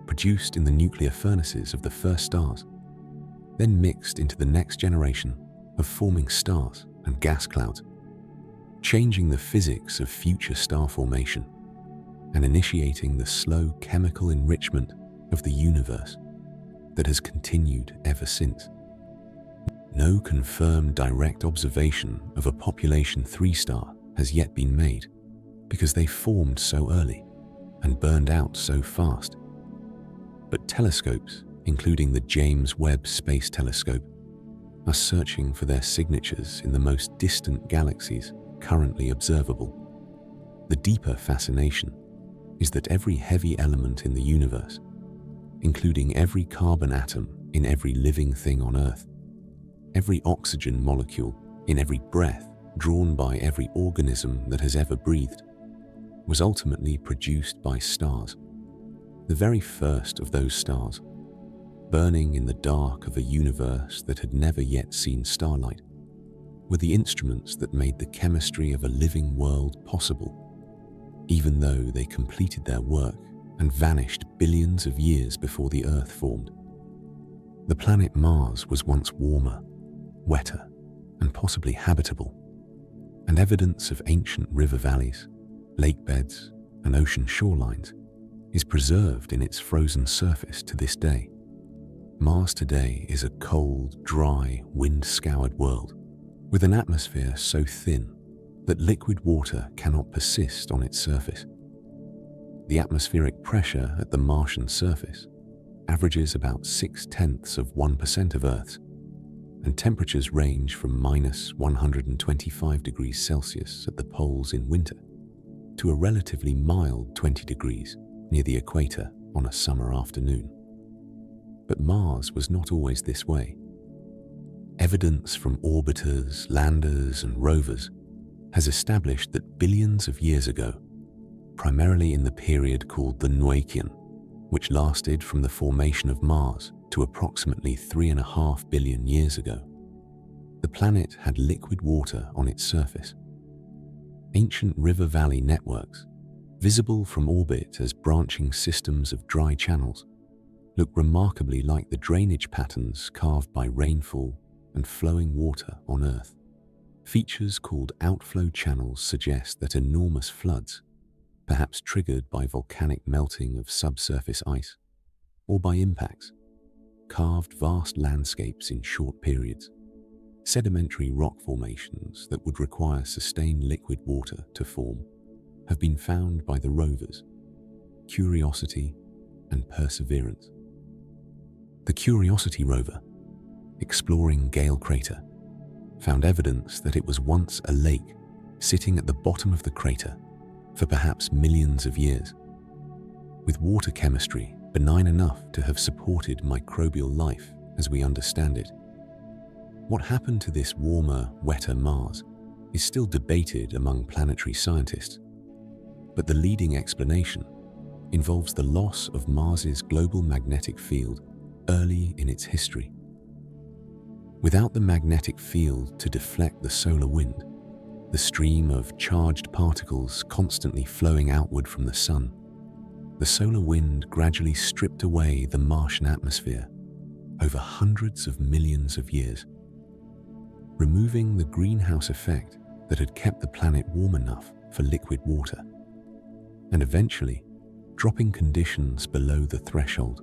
produced in the nuclear furnaces of the first stars, then mixed into the next generation of forming stars and gas clouds, changing the physics of future star formation and initiating the slow chemical enrichment of the universe that has continued ever since. No confirmed direct observation of a population 3 star has yet been made because they formed so early and burned out so fast. But telescopes, including the James Webb Space Telescope, are searching for their signatures in the most distant galaxies currently observable. The deeper fascination is that every heavy element in the universe, including every carbon atom in every living thing on Earth, every oxygen molecule in every breath drawn by every organism that has ever breathed, was ultimately produced by stars. The very first of those stars, burning in the dark of a universe that had never yet seen starlight, were the instruments that made the chemistry of a living world possible, even though they completed their work and vanished billions of years before the Earth formed. The planet Mars was once warmer, wetter, and possibly habitable, and evidence of ancient river valleys, lake beds, and ocean shorelines is preserved in its frozen surface to this day. Mars today is a cold, dry, wind-scoured world with an atmosphere so thin that liquid water cannot persist on its surface. The atmospheric pressure at the Martian surface averages about 0.6% of Earth's, and temperatures range from minus 125 degrees Celsius at the poles in winter to a relatively mild 20 degrees near the equator on a summer afternoon. But Mars was not always this way. Evidence from orbiters, landers, and rovers has established that billions of years ago, primarily in the period called the Noachian, which lasted from the formation of Mars to approximately 3.5 billion years ago, the planet had liquid water on its surface. Ancient river valley networks, visible from orbit as branching systems of dry channels, look remarkably like the drainage patterns carved by rainfall and flowing water on Earth. Features called outflow channels suggest that enormous floods, perhaps triggered by volcanic melting of subsurface ice or by impacts, carved vast landscapes in short periods. Sedimentary rock formations that would require sustained liquid water to form have been found by the rovers Curiosity and Perseverance. The Curiosity rover, exploring Gale Crater, found evidence that it was once a lake sitting at the bottom of the crater for perhaps millions of years, with water chemistry benign enough to have supported microbial life as we understand it. What happened to this warmer, wetter Mars is still debated among planetary scientists, but the leading explanation involves the loss of Mars's global magnetic field early in its history. Without the magnetic field to deflect the solar wind, the stream of charged particles constantly flowing outward from the sun, the solar wind gradually stripped away the Martian atmosphere over hundreds of millions of years, removing the greenhouse effect that had kept the planet warm enough for liquid water, and eventually dropping conditions below the threshold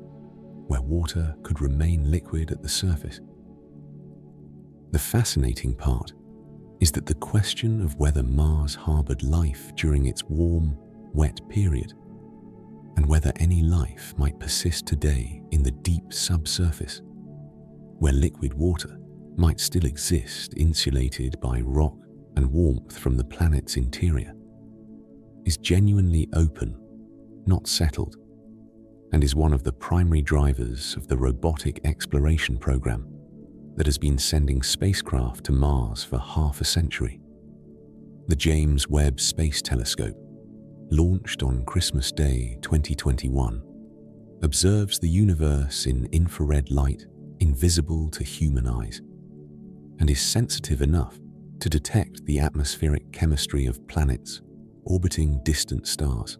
where water could remain liquid at the surface. The fascinating part is that the question of whether Mars harbored life during its warm, wet period, and whether any life might persist today in the deep subsurface, where liquid water might still exist insulated by rock and warmth from the planet's interior, is genuinely open, not settled, and is one of the primary drivers of the robotic exploration program that has been sending spacecraft to Mars for half a century. The James Webb Space Telescope, launched on Christmas Day 2021, observes the universe in infrared light invisible to human eyes, and is sensitive enough to detect the atmospheric chemistry of planets orbiting distant stars,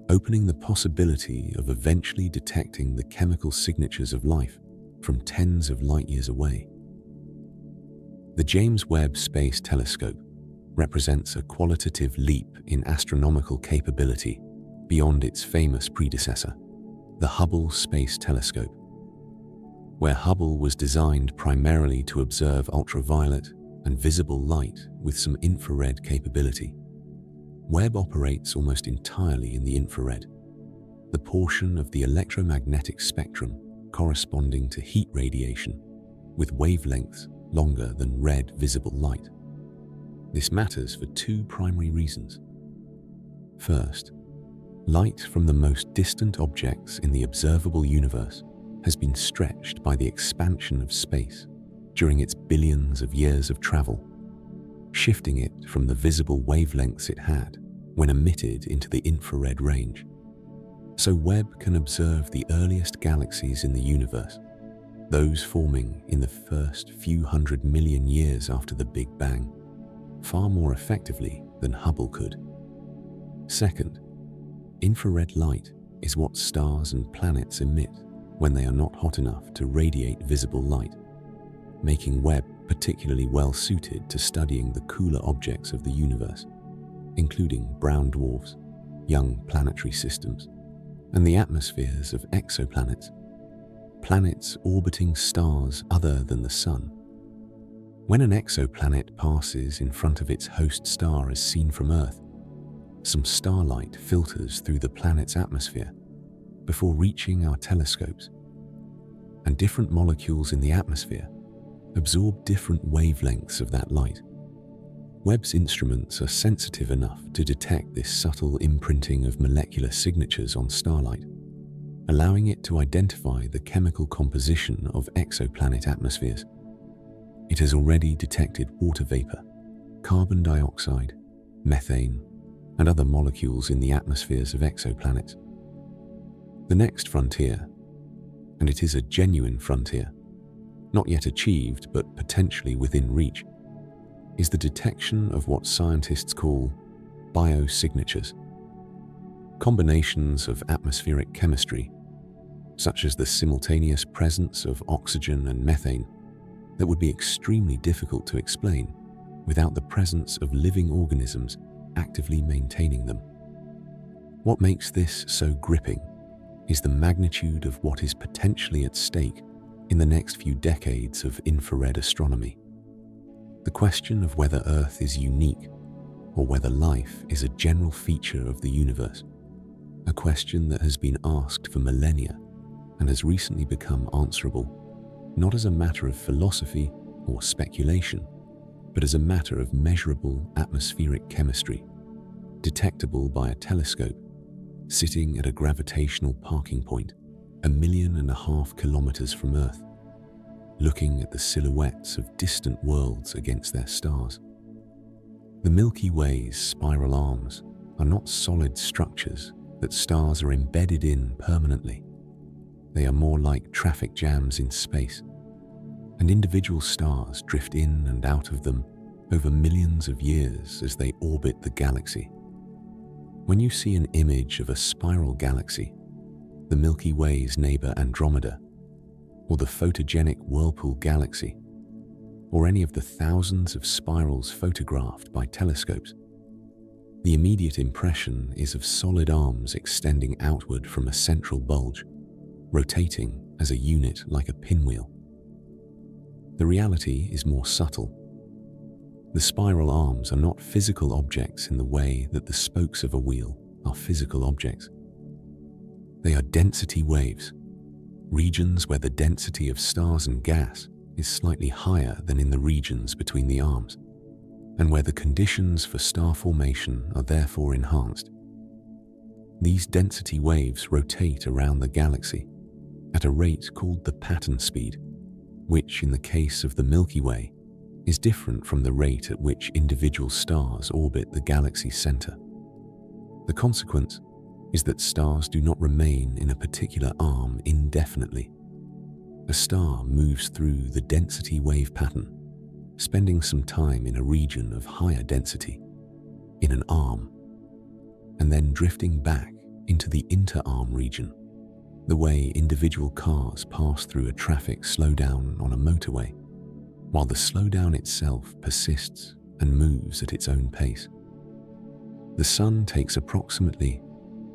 opening the possibility of eventually detecting the chemical signatures of life from tens of light years away. The James Webb Space Telescope represents a qualitative leap in astronomical capability beyond its famous predecessor, the Hubble Space Telescope. Where Hubble was designed primarily to observe ultraviolet and visible light with some infrared capability, Webb operates almost entirely in the infrared, the portion of the electromagnetic spectrum corresponding to heat radiation, with wavelengths longer than red visible light. This matters for two primary reasons. First, light from the most distant objects in the observable universe has been stretched by the expansion of space during its billions of years of travel, shifting it from the visible wavelengths it had when emitted into the infrared range. So Webb can observe the earliest galaxies in the universe, those forming in the first few 100 million years after the Big Bang, far more effectively than Hubble could. Second, infrared light is what stars and planets emit when they are not hot enough to radiate visible light, making Webb particularly well suited to studying the cooler objects of the universe, including brown dwarfs, young planetary systems, and the atmospheres of exoplanets, planets orbiting stars other than the Sun. When an exoplanet passes in front of its host star as seen from Earth, some starlight filters through the planet's atmosphere before reaching our telescopes, and different molecules in the atmosphere absorb different wavelengths of that light. Webb's instruments are sensitive enough to detect this subtle imprinting of molecular signatures on starlight, allowing it to identify the chemical composition of exoplanet atmospheres. It has already detected water vapor, carbon dioxide, methane, and other molecules in the atmospheres of exoplanets. The next frontier, and it is a genuine frontier, not yet achieved but potentially within reach, is the detection of what scientists call biosignatures, Combinations of atmospheric chemistry, such as the simultaneous presence of oxygen and methane, that would be extremely difficult to explain without the presence of living organisms actively maintaining them. What makes this so gripping is the magnitude of what is potentially at stake in the next few decades of infrared astronomy. The question of whether Earth is unique or whether life is a general feature of the universe, a question that has been asked for millennia and has recently become answerable, not as a matter of philosophy or speculation, but as a matter of measurable atmospheric chemistry, detectable by a telescope, sitting at a gravitational parking point 1.5 million kilometers from Earth, looking at the silhouettes of distant worlds against their stars. The Milky Way's spiral arms are not solid structures that stars are embedded in permanently. They are more like traffic jams in space, and individual stars drift in and out of them over millions of years as they orbit the galaxy. When you see an image of a spiral galaxy, the Milky Way's neighbor Andromeda, or the photogenic Whirlpool Galaxy, or any of the thousands of spirals photographed by telescopes, the immediate impression is of solid arms extending outward from a central bulge, rotating as a unit like a pinwheel. The reality is more subtle. The spiral arms are not physical objects in the way that the spokes of a wheel are physical objects. They are density waves, regions where the density of stars and gas is slightly higher than in the regions between the arms, and where the conditions for star formation are therefore enhanced. These density waves rotate around the galaxy at a rate called the pattern speed, which in the case of the Milky Way is different from the rate at which individual stars orbit the galaxy's center. The consequence is that stars do not remain in a particular arm indefinitely. A star moves through the density wave pattern, spending some time in a region of higher density, in an arm, and then drifting back into the inter-arm region, the way individual cars pass through a traffic slowdown on a motorway, while the slowdown itself persists and moves at its own pace. The Sun takes approximately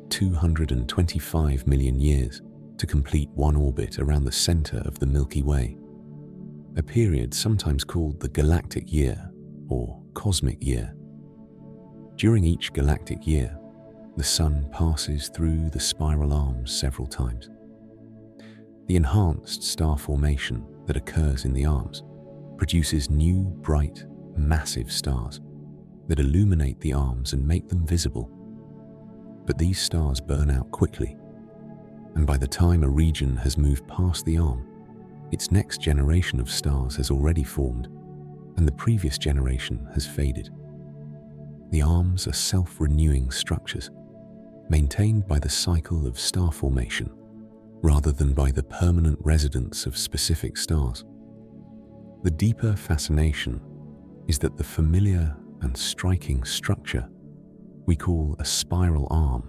225 million years to complete one orbit around the center of the Milky Way, a period sometimes called the galactic year or cosmic year. During each galactic year, the Sun passes through the spiral arms several times. The enhanced star formation that occurs in the arms produces new, bright, massive stars that illuminate the arms and make them visible. But these stars burn out quickly, and by the time a region has moved past the arm, its next generation of stars has already formed, and the previous generation has faded. The arms are self-renewing structures, maintained by the cycle of star formation, rather than by the permanent residence of specific stars. The deeper fascination is that the familiar and striking structure we call a spiral arm,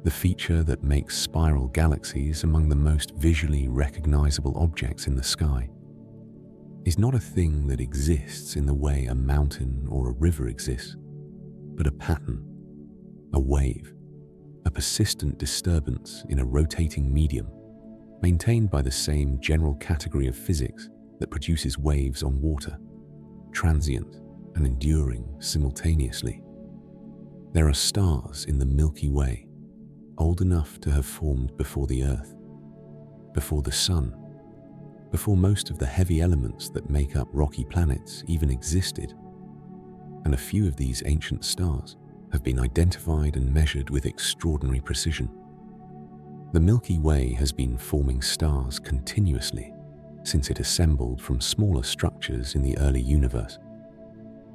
the feature that makes spiral galaxies among the most visually recognizable objects in the sky, is not a thing that exists in the way a mountain or a river exists, but a pattern, a wave, a persistent disturbance in a rotating medium, maintained by the same general category of physics that produces waves on water, transient and enduring simultaneously. There are stars in the Milky Way, old enough to have formed before the Earth, before the Sun, before most of the heavy elements that make up rocky planets even existed, and a few of these ancient stars have been identified and measured with extraordinary precision. The Milky Way has been forming stars continuously since it assembled from smaller structures in the early universe,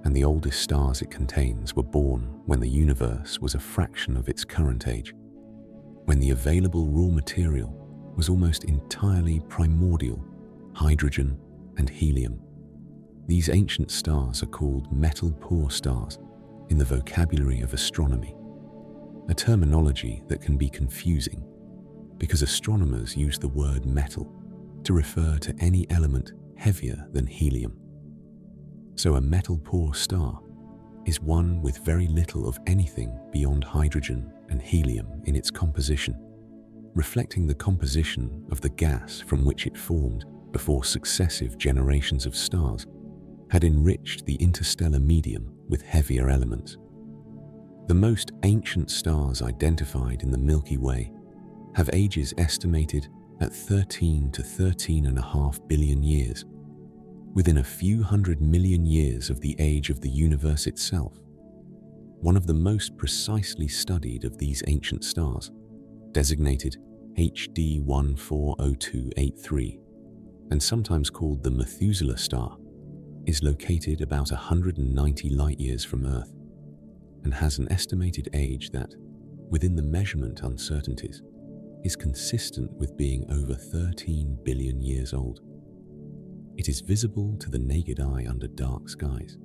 and the oldest stars it contains were born when the universe was a fraction of its current age, when the available raw material was almost entirely primordial, hydrogen and helium. These ancient stars are called metal-poor stars in the vocabulary of astronomy, a terminology that can be confusing because astronomers use the word metal to refer to any element heavier than helium. So a metal-poor star is one with very little of anything beyond hydrogen and helium in its composition, reflecting the composition of the gas from which it formed before successive generations of stars had enriched the interstellar medium with heavier elements. The most ancient stars identified in the Milky Way have ages estimated at 13 to 13.5 billion years, within a few 100 million years of the age of the universe itself. One of the most precisely studied of these ancient stars, designated HD 140283, and sometimes called the Methuselah star, is located about 190 light-years from Earth and has an estimated age that, within the measurement uncertainties, is consistent with being over 13 billion years old. It is visible to the naked eye under dark skies.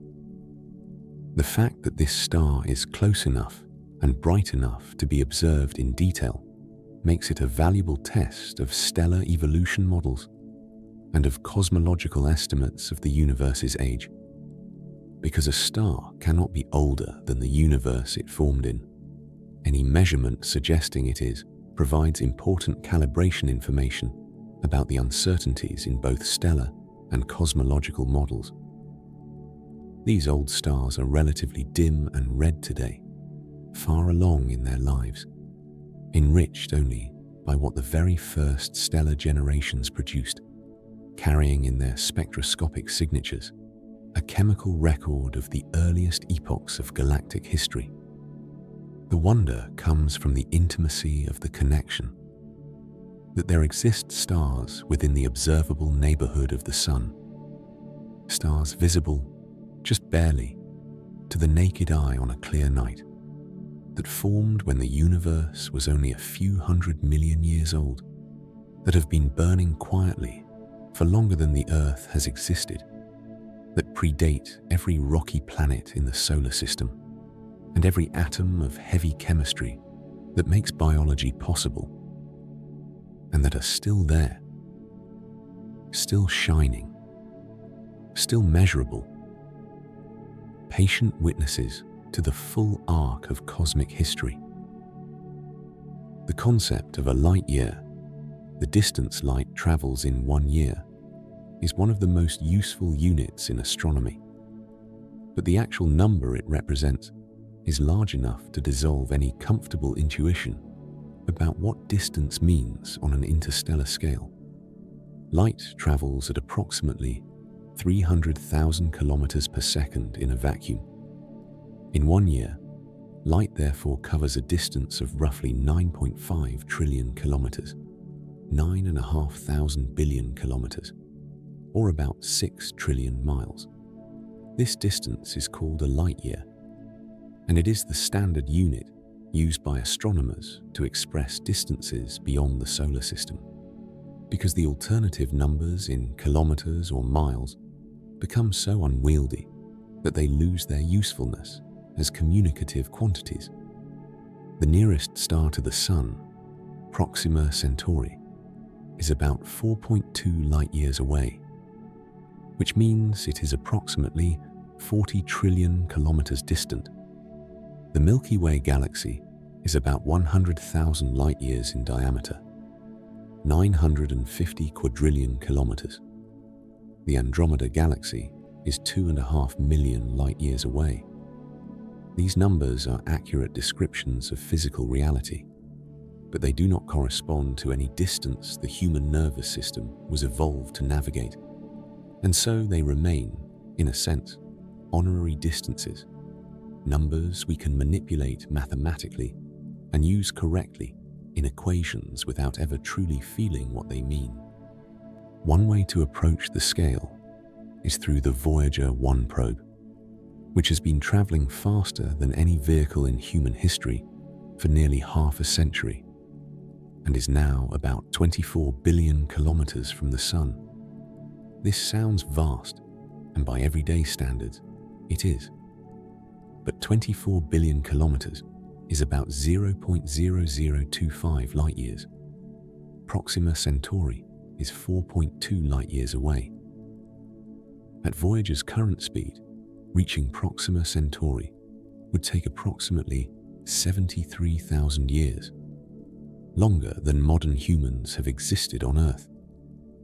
The fact that this star is close enough and bright enough to be observed in detail makes it a valuable test of stellar evolution models and of cosmological estimates of the universe's age, because a star cannot be older than the universe it formed in. Any measurement suggesting it is provides important calibration information about the uncertainties in both stellar and cosmological models. These old stars are relatively dim and red today, far along in their lives, enriched only by what the very first stellar generations produced, carrying in their spectroscopic signatures a chemical record of the earliest epochs of galactic history. The wonder comes from the intimacy of the connection, that there exist stars within the observable neighborhood of the Sun, stars visible, just barely, to the naked eye on a clear night, that formed when the universe was only a few 100 million years old, that have been burning quietly for longer than the Earth has existed, that predate every rocky planet in the solar system and every atom of heavy chemistry that makes biology possible, and that are still there, still shining, still measurable, patient witnesses to the full arc of cosmic history. The concept of a light year, the distance light travels in 1 year, is one of the most useful units in astronomy, but the actual number it represents is large enough to dissolve any comfortable intuition about what distance means on an interstellar scale. Light travels at approximately 300,000 kilometers per second in a vacuum. In 1 year, light therefore covers a distance of roughly 9.5 trillion kilometers, 9,500 billion kilometers, or about 6 trillion miles. This distance is called a light year, and it is the standard unit used by astronomers to express distances beyond the solar system, because the alternative numbers in kilometers or miles become so unwieldy that they lose their usefulness as communicative quantities. The nearest star to the Sun, Proxima Centauri, is about 4.2 light-years away, which means it is approximately 40 trillion kilometers distant. The Milky Way Galaxy is about 100,000 light-years in diameter, 950 quadrillion kilometers. The Andromeda Galaxy is 2.5 million light-years away. These numbers are accurate descriptions of physical reality, but they do not correspond to any distance the human nervous system was evolved to navigate, and so they remain, in a sense, honorary distances, numbers we can manipulate mathematically and use correctly in equations without ever truly feeling what they mean. One way to approach the scale is through the Voyager 1 probe, which has been traveling faster than any vehicle in human history for nearly half a century, and is now about 24 billion kilometers from the Sun. This sounds vast, and by everyday standards, it is. But 24 billion kilometers is about 0.0025 light-years. Proxima Centauri is 4.2 light-years away. At Voyager's current speed, reaching Proxima Centauri would take approximately 73,000 years, longer than modern humans have existed on Earth,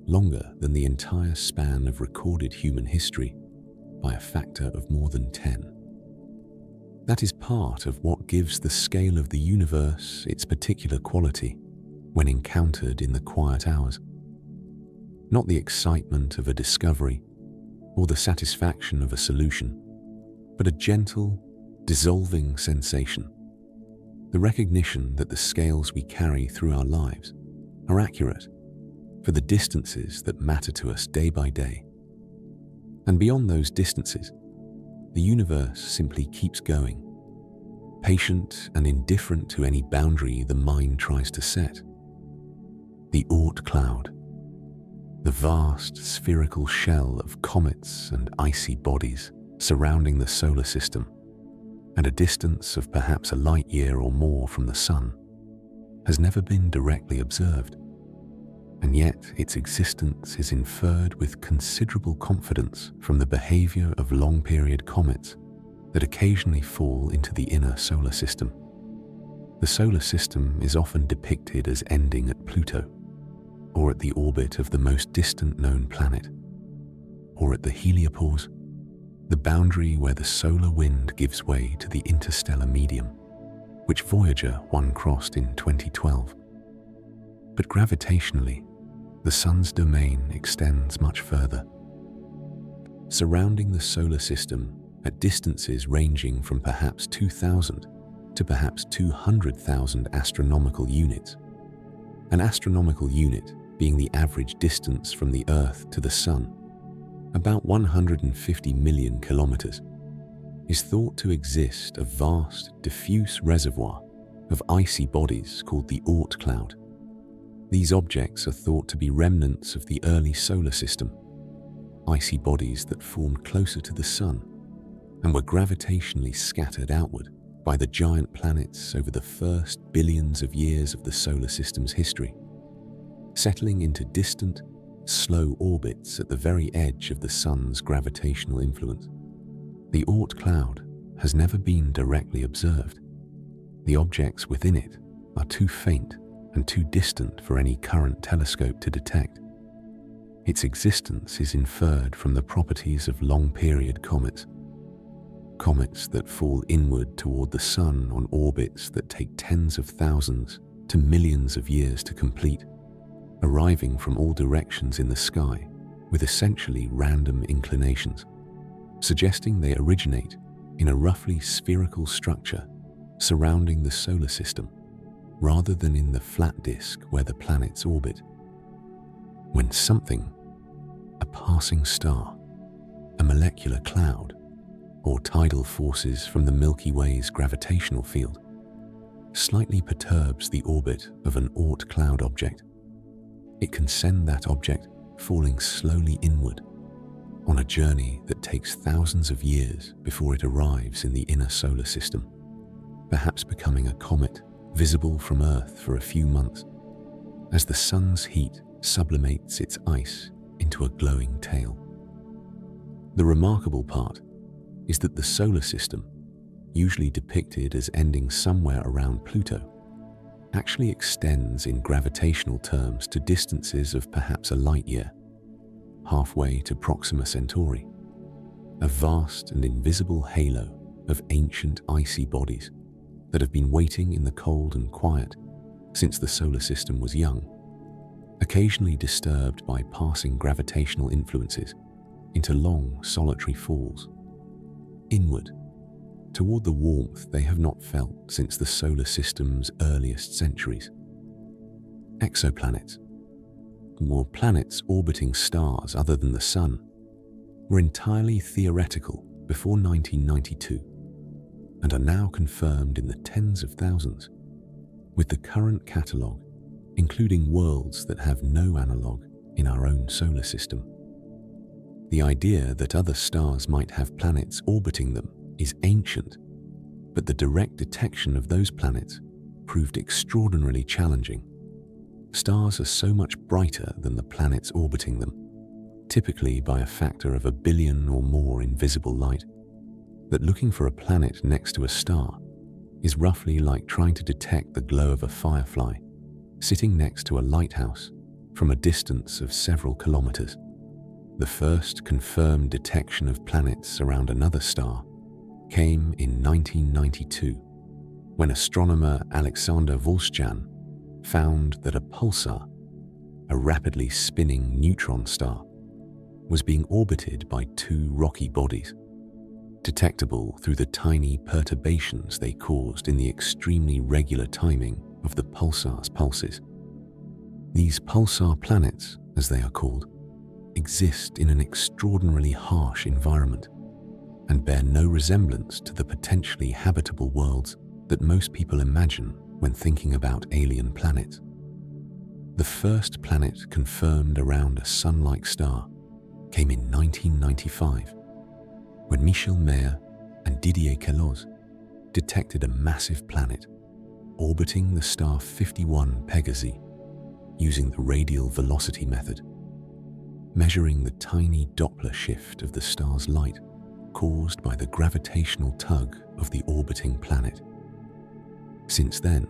longer than the entire span of recorded human history by a factor of more than 10. That is part of what gives the scale of the universe its particular quality when encountered in the quiet hours. Not the excitement of a discovery or the satisfaction of a solution, but a gentle, dissolving sensation. The recognition that the scales we carry through our lives are accurate for the distances that matter to us day by day. And beyond those distances, the universe simply keeps going, patient and indifferent to any boundary the mind tries to set. The Oort cloud, the vast spherical shell of comets and icy bodies surrounding the solar system, at a distance of perhaps a light year or more from the Sun, has never been directly observed, and yet its existence is inferred with considerable confidence from the behavior of long-period comets that occasionally fall into the inner solar system. The solar system is often depicted as ending at Pluto, or at the orbit of the most distant known planet, or at the heliopause, the boundary where the solar wind gives way to the interstellar medium, which Voyager 1 crossed in 2012. But gravitationally, the Sun's domain extends much further. Surrounding the solar system at distances ranging from perhaps 2,000 to perhaps 200,000 astronomical units, an astronomical unit being the average distance from the Earth to the Sun, about 150 million kilometers, is thought to exist a vast, diffuse reservoir of icy bodies called the Oort cloud. These objects are thought to be remnants of the early solar system, icy bodies that formed closer to the Sun and were gravitationally scattered outward by the giant planets over the first billions of years of the solar system's history, settling into distant, slow orbits at the very edge of the Sun's gravitational influence. The Oort cloud has never been directly observed. The objects within it are too faint and too distant for any current telescope to detect. Its existence is inferred from the properties of long-period comets. Comets that fall inward toward the Sun on orbits that take tens of thousands to millions of years to complete, arriving from all directions in the sky with essentially random inclinations, suggesting they originate in a roughly spherical structure surrounding the solar system, rather than in the flat disk where the planets orbit. When something, a passing star, a molecular cloud, or tidal forces from the Milky Way's gravitational field, slightly perturbs the orbit of an Oort cloud object, it can send that object falling slowly inward on a journey that takes thousands of years before it arrives in the inner solar system, perhaps becoming a comet visible from Earth for a few months, as the Sun's heat sublimates its ice into a glowing tail. The remarkable part is that the solar system, usually depicted as ending somewhere around Pluto, actually extends in gravitational terms to distances of perhaps a light year, halfway to Proxima Centauri, a vast and invisible halo of ancient icy bodies that have been waiting in the cold and quiet since the solar system was young, occasionally disturbed by passing gravitational influences into long solitary falls, inward, toward the warmth they have not felt since the solar system's earliest centuries. Exoplanets, or planets orbiting stars other than the Sun, were entirely theoretical before 1992 and are now confirmed in the tens of thousands, with the current catalogue including worlds that have no analogue in our own solar system. The idea that other stars might have planets orbiting them is ancient But the direct detection of those planets proved extraordinarily challenging. Stars are so much brighter than the planets orbiting them, typically by a factor of 1 billion or more in visible light, that looking for a planet next to a star is roughly like trying to detect the glow of a firefly sitting next to a lighthouse from a distance of several kilometers. The first confirmed detection of planets around another star came in 1992, when astronomer Alexander Wolszczan found that a pulsar, a rapidly spinning neutron star, was being orbited by 2 rocky bodies, detectable through the tiny perturbations they caused in the extremely regular timing of the pulsar's pulses. These pulsar planets, as they are called, exist in an extraordinarily harsh environment and bear no resemblance to the potentially habitable worlds that most people imagine when thinking about alien planets. The first planet confirmed around a sun-like star came in 1995, when Michel Mayor and Didier Queloz detected a massive planet orbiting the star 51 Pegasi using the radial velocity method, measuring the tiny Doppler shift of the star's light caused by the gravitational tug of the orbiting planet. Since then,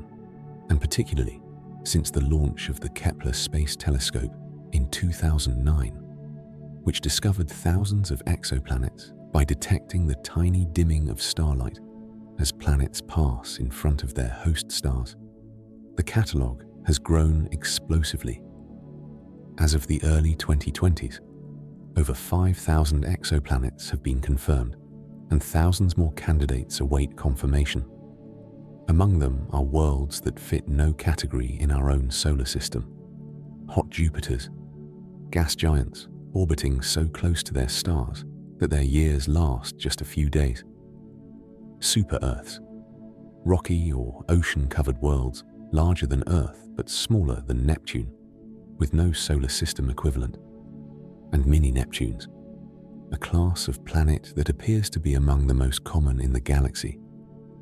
and particularly since the launch of the Kepler Space Telescope in 2009, which discovered thousands of exoplanets by detecting the tiny dimming of starlight as planets pass in front of their host stars, the catalogue has grown explosively. As of the early 2020s, over 5,000 exoplanets have been confirmed, and thousands more candidates await confirmation. Among them are worlds that fit no category in our own solar system: hot Jupiters, gas giants orbiting so close to their stars that their years last just a few days, super-Earths, rocky or ocean-covered worlds larger than Earth but smaller than Neptune, with no solar system equivalent, and mini-Neptunes, a class of planet that appears to be among the most common in the galaxy,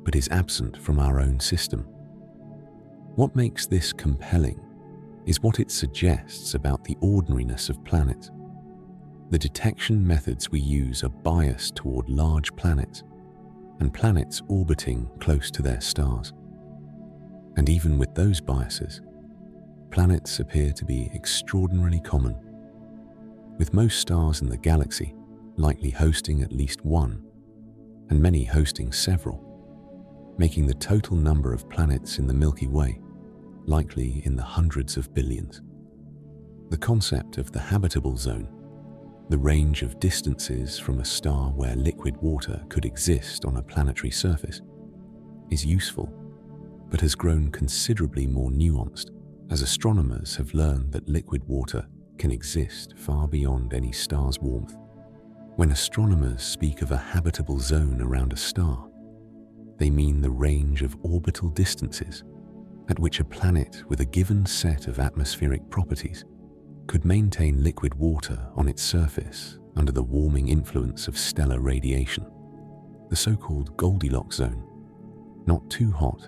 but is absent from our own system. What makes this compelling is what it suggests about the ordinariness of planets. The detection methods we use are biased toward large planets and planets orbiting close to their stars. And even with those biases, planets appear to be extraordinarily common, with most stars in the galaxy likely hosting at least one, and many hosting several, making the total number of planets in the Milky Way likely in the hundreds of billions. The concept of the habitable zone, the range of distances from a star where liquid water could exist on a planetary surface, is useful, but has grown considerably more nuanced as astronomers have learned that liquid water can exist far beyond any star's warmth. When astronomers speak of a habitable zone around a star, they mean the range of orbital distances at which a planet with a given set of atmospheric properties could maintain liquid water on its surface under the warming influence of stellar radiation, the so-called Goldilocks zone, not too hot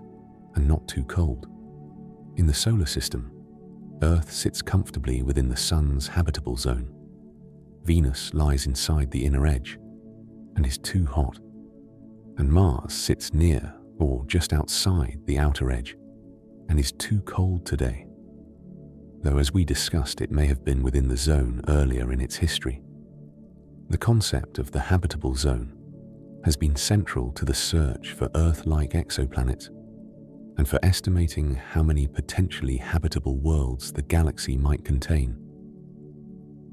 and not too cold. In the solar system, Earth sits comfortably within the Sun's habitable zone. Venus lies inside the inner edge and is too hot, and Mars sits near or just outside the outer edge and is too cold today, though as we discussed it may have been within the zone earlier in its history. The concept of the habitable zone has been central to the search for Earth-like exoplanets and for estimating how many potentially habitable worlds the galaxy might contain.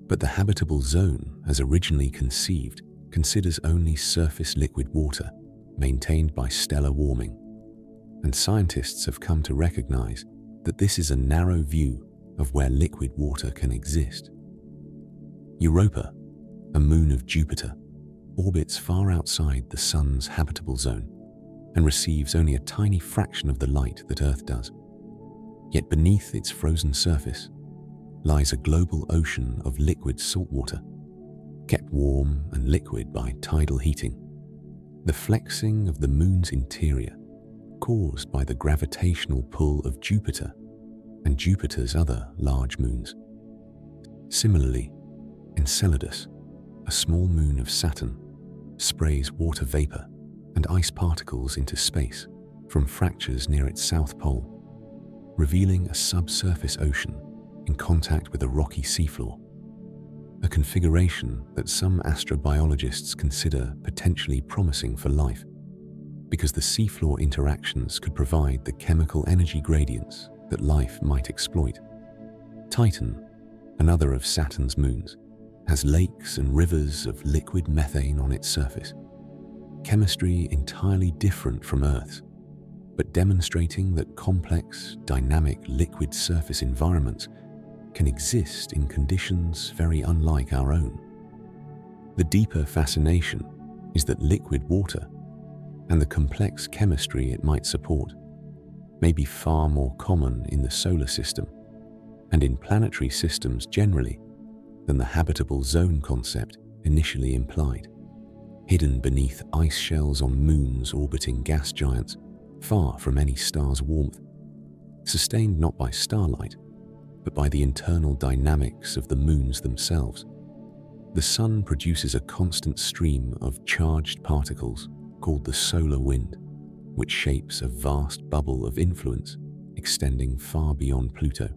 But the habitable zone, as originally conceived, considers only surface liquid water maintained by stellar warming, and scientists have come to recognize that this is a narrow view of where liquid water can exist. Europa, a moon of Jupiter, orbits far outside the Sun's habitable zone and receives only a tiny fraction of the light that Earth does. Yet beneath its frozen surface lies a global ocean of liquid saltwater, kept warm and liquid by tidal heating. The flexing of the Moon's interior, caused by the gravitational pull of Jupiter and Jupiter's other large moons. Similarly, Enceladus, a small moon of Saturn, sprays water vapor and ice particles into space from fractures near its south pole, revealing a subsurface ocean in contact with a rocky seafloor, a configuration that some astrobiologists consider potentially promising for life, because the seafloor interactions could provide the chemical energy gradients that life might exploit. Titan, another of Saturn's moons, has lakes and rivers of liquid methane on its surface, chemistry entirely different from Earth's, but demonstrating that complex, dynamic liquid surface environments can exist in conditions very unlike our own. The deeper fascination is that liquid water and the complex chemistry it might support may be far more common in the solar system and in planetary systems generally than the habitable zone concept initially implied, hidden beneath ice shells on moons orbiting gas giants far from any star's warmth, sustained not by starlight, but by the internal dynamics of the moons themselves. The sun produces a constant stream of charged particles called the solar wind, which shapes a vast bubble of influence extending far beyond Pluto.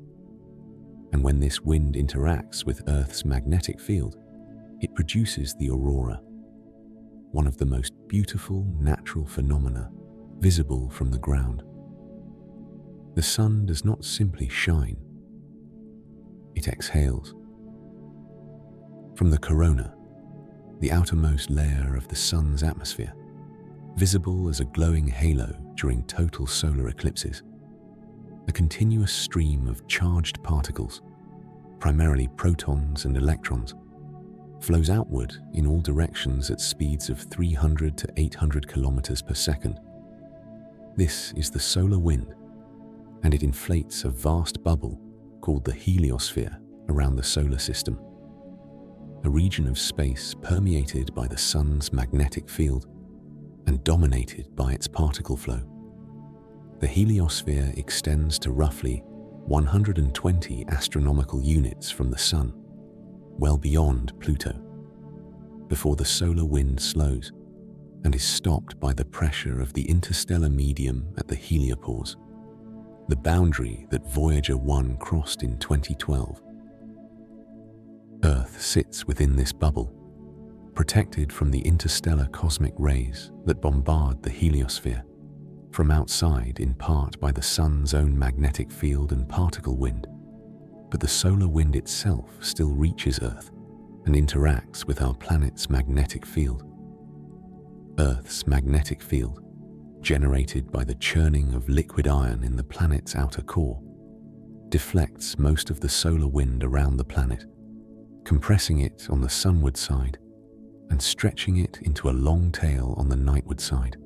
And when this wind interacts with Earth's magnetic field, it produces the aurora, one of the most beautiful natural phenomena visible from the ground. The sun does not simply shine, it exhales. From the corona, the outermost layer of the sun's atmosphere, visible as a glowing halo during total solar eclipses, a continuous stream of charged particles, primarily protons and electrons, flows outward in all directions at speeds of 300 to 800 kilometers per second. This is the solar wind, and it inflates a vast bubble called the heliosphere around the solar system, a region of space permeated by the sun's magnetic field and dominated by its particle flow. The heliosphere extends to roughly 120 astronomical units from the sun, well beyond Pluto, before the solar wind slows and is stopped by the pressure of the interstellar medium at the heliopause, the boundary that Voyager 1 crossed in 2012. Earth sits within this bubble, protected from the interstellar cosmic rays that bombard the heliosphere, from outside in part by the sun's own magnetic field and particle wind, but the solar wind itself still reaches Earth and interacts with our planet's magnetic field. Earth's magnetic field, generated by the churning of liquid iron in the planet's outer core, deflects most of the solar wind around the planet, compressing it on the sunward side and stretching it into a long tail on the nightward side.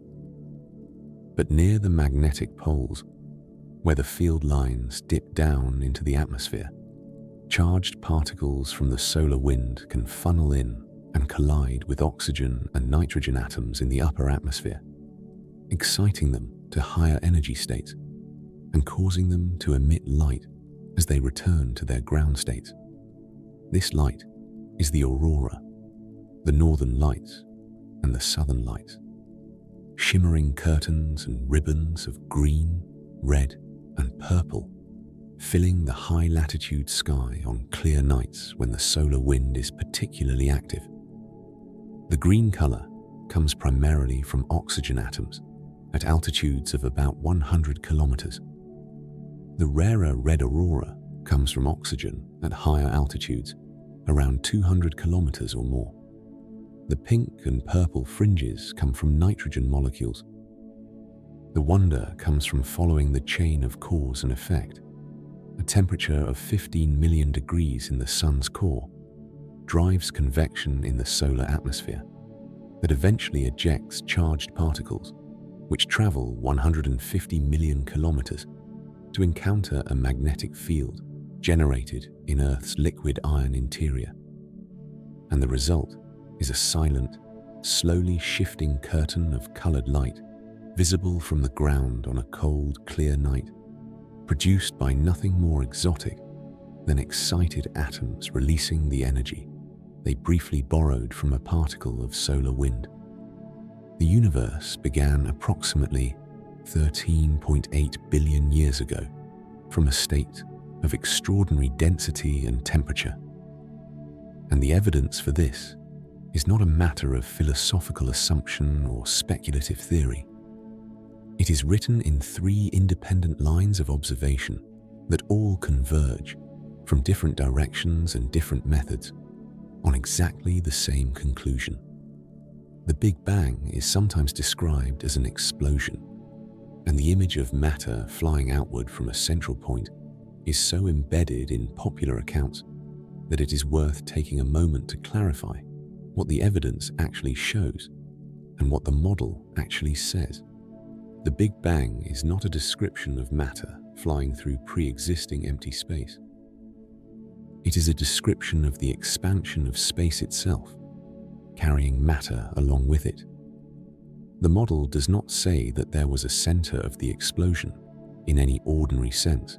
But near the magnetic poles, where the field lines dip down into the atmosphere, charged particles from the solar wind can funnel in and collide with oxygen and nitrogen atoms in the upper atmosphere, exciting them to higher energy states and causing them to emit light as they return to their ground states. This light is the aurora, the northern lights and the southern lights, shimmering curtains and ribbons of green, red, and purple, filling the high-latitude sky on clear nights when the solar wind is particularly active. The green color comes primarily from oxygen atoms at altitudes of about 100 kilometers. The rarer red aurora comes from oxygen at higher altitudes, around 200 kilometers or more. The pink and purple fringes come from nitrogen molecules. The wonder comes from following the chain of cause and effect. A temperature of 15 million degrees in the sun's core drives convection in the solar atmosphere that eventually ejects charged particles, which travel 150 million kilometers to encounter a magnetic field generated in Earth's liquid iron interior. And the result is a silent, slowly shifting curtain of colored light, visible from the ground on a cold, clear night, produced by nothing more exotic than excited atoms releasing the energy they briefly borrowed from a particle of solar wind. The universe began approximately 13.8 billion years ago from a state of extraordinary density and temperature. And the evidence for this is not a matter of philosophical assumption or speculative theory. It is written in 3 independent lines of observation that all converge from different directions and different methods on exactly the same conclusion. The Big Bang is sometimes described as an explosion, and the image of matter flying outward from a central point is so embedded in popular accounts that it is worth taking a moment to clarify what the evidence actually shows and what the model actually says. The Big Bang is not a description of matter flying through pre-existing empty space. It is a description of the expansion of space itself, carrying matter along with it. The model does not say that there was a center of the explosion in any ordinary sense,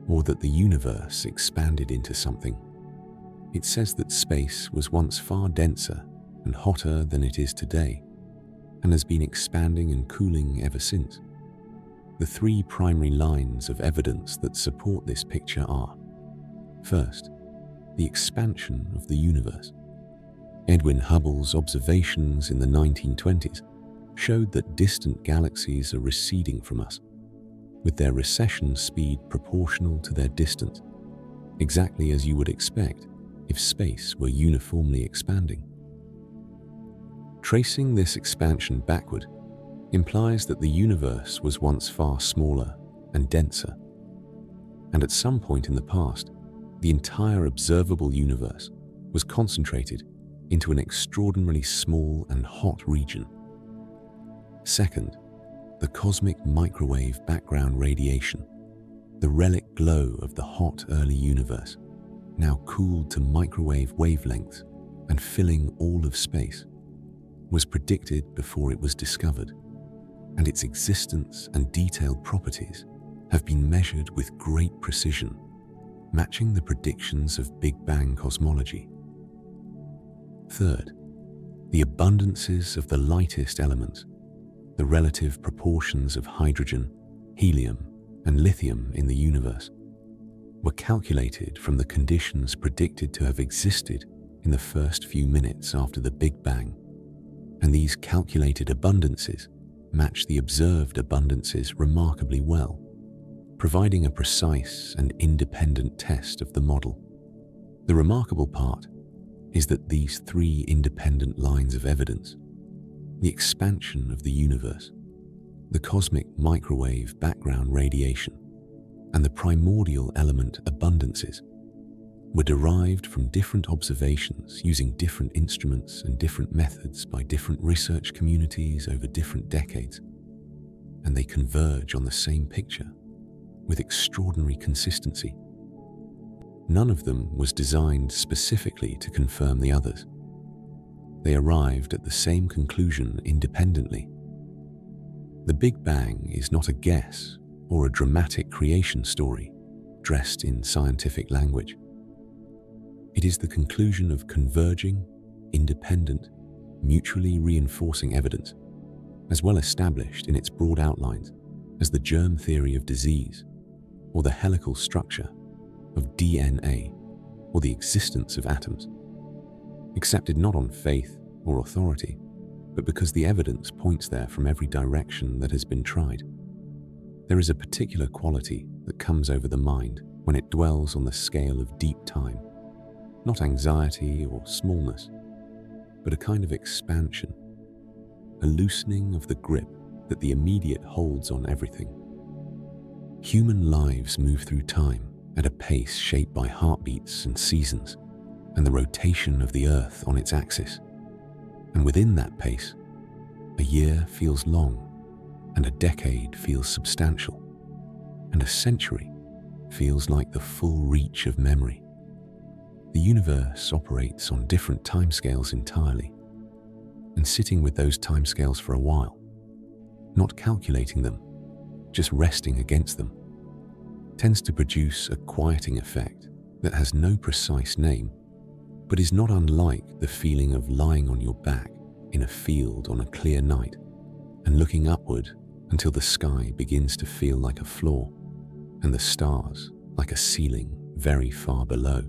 or that the universe expanded into something. It says that space was once far denser and hotter than it is today, and has been expanding and cooling ever since. The 3 primary lines of evidence that support this picture are: first, the expansion of the universe. Edwin Hubble's observations in the 1920s showed that distant galaxies are receding from us, with their recession speed proportional to their distance, exactly as you would expect if space were uniformly expanding. Tracing this expansion backward implies that the universe was once far smaller and denser, and at some point in the past, the entire observable universe was concentrated into an extraordinarily small and hot region. Second, the cosmic microwave background radiation, the relic glow of the hot early universe, now cooled to microwave wavelengths and filling all of space, was predicted before it was discovered, and its existence and detailed properties have been measured with great precision, matching the predictions of Big Bang cosmology. Third, the abundances of the lightest elements, the relative proportions of hydrogen, helium, and lithium in the universe, were calculated from the conditions predicted to have existed in the first few minutes after the Big Bang, and these calculated abundances match the observed abundances remarkably well, providing a precise and independent test of the model. The remarkable part is that these 3 independent lines of evidence, the expansion of the universe, the cosmic microwave background radiation, and the primordial element abundances, were derived from different observations using different instruments and different methods by different research communities over different decades, and they converge on the same picture with extraordinary consistency. None of them was designed specifically to confirm the others. They arrived at the same conclusion independently. The Big Bang is not a guess or a dramatic creation story dressed in scientific language. It is the conclusion of converging, independent, mutually reinforcing evidence, as well established in its broad outlines as the germ theory of disease, or the helical structure of DNA, or the existence of atoms, accepted not on faith or authority, but because the evidence points there from every direction that has been tried. There is a particular quality that comes over the mind when it dwells on the scale of deep time, not anxiety or smallness, but a kind of expansion, a loosening of the grip that the immediate holds on everything. Human lives move through time at a pace shaped by heartbeats and seasons, and the rotation of the Earth on its axis. And within that pace, a year feels long, and a decade feels substantial, and a century feels like the full reach of memory. The universe operates on different timescales entirely, And sitting with those timescales for a while, not calculating them, just resting against them, tends to produce a quieting effect that has no precise name, but is not unlike the feeling of lying on your back in a field on a clear night and looking upward until the sky begins to feel like a floor and the stars like a ceiling very far below.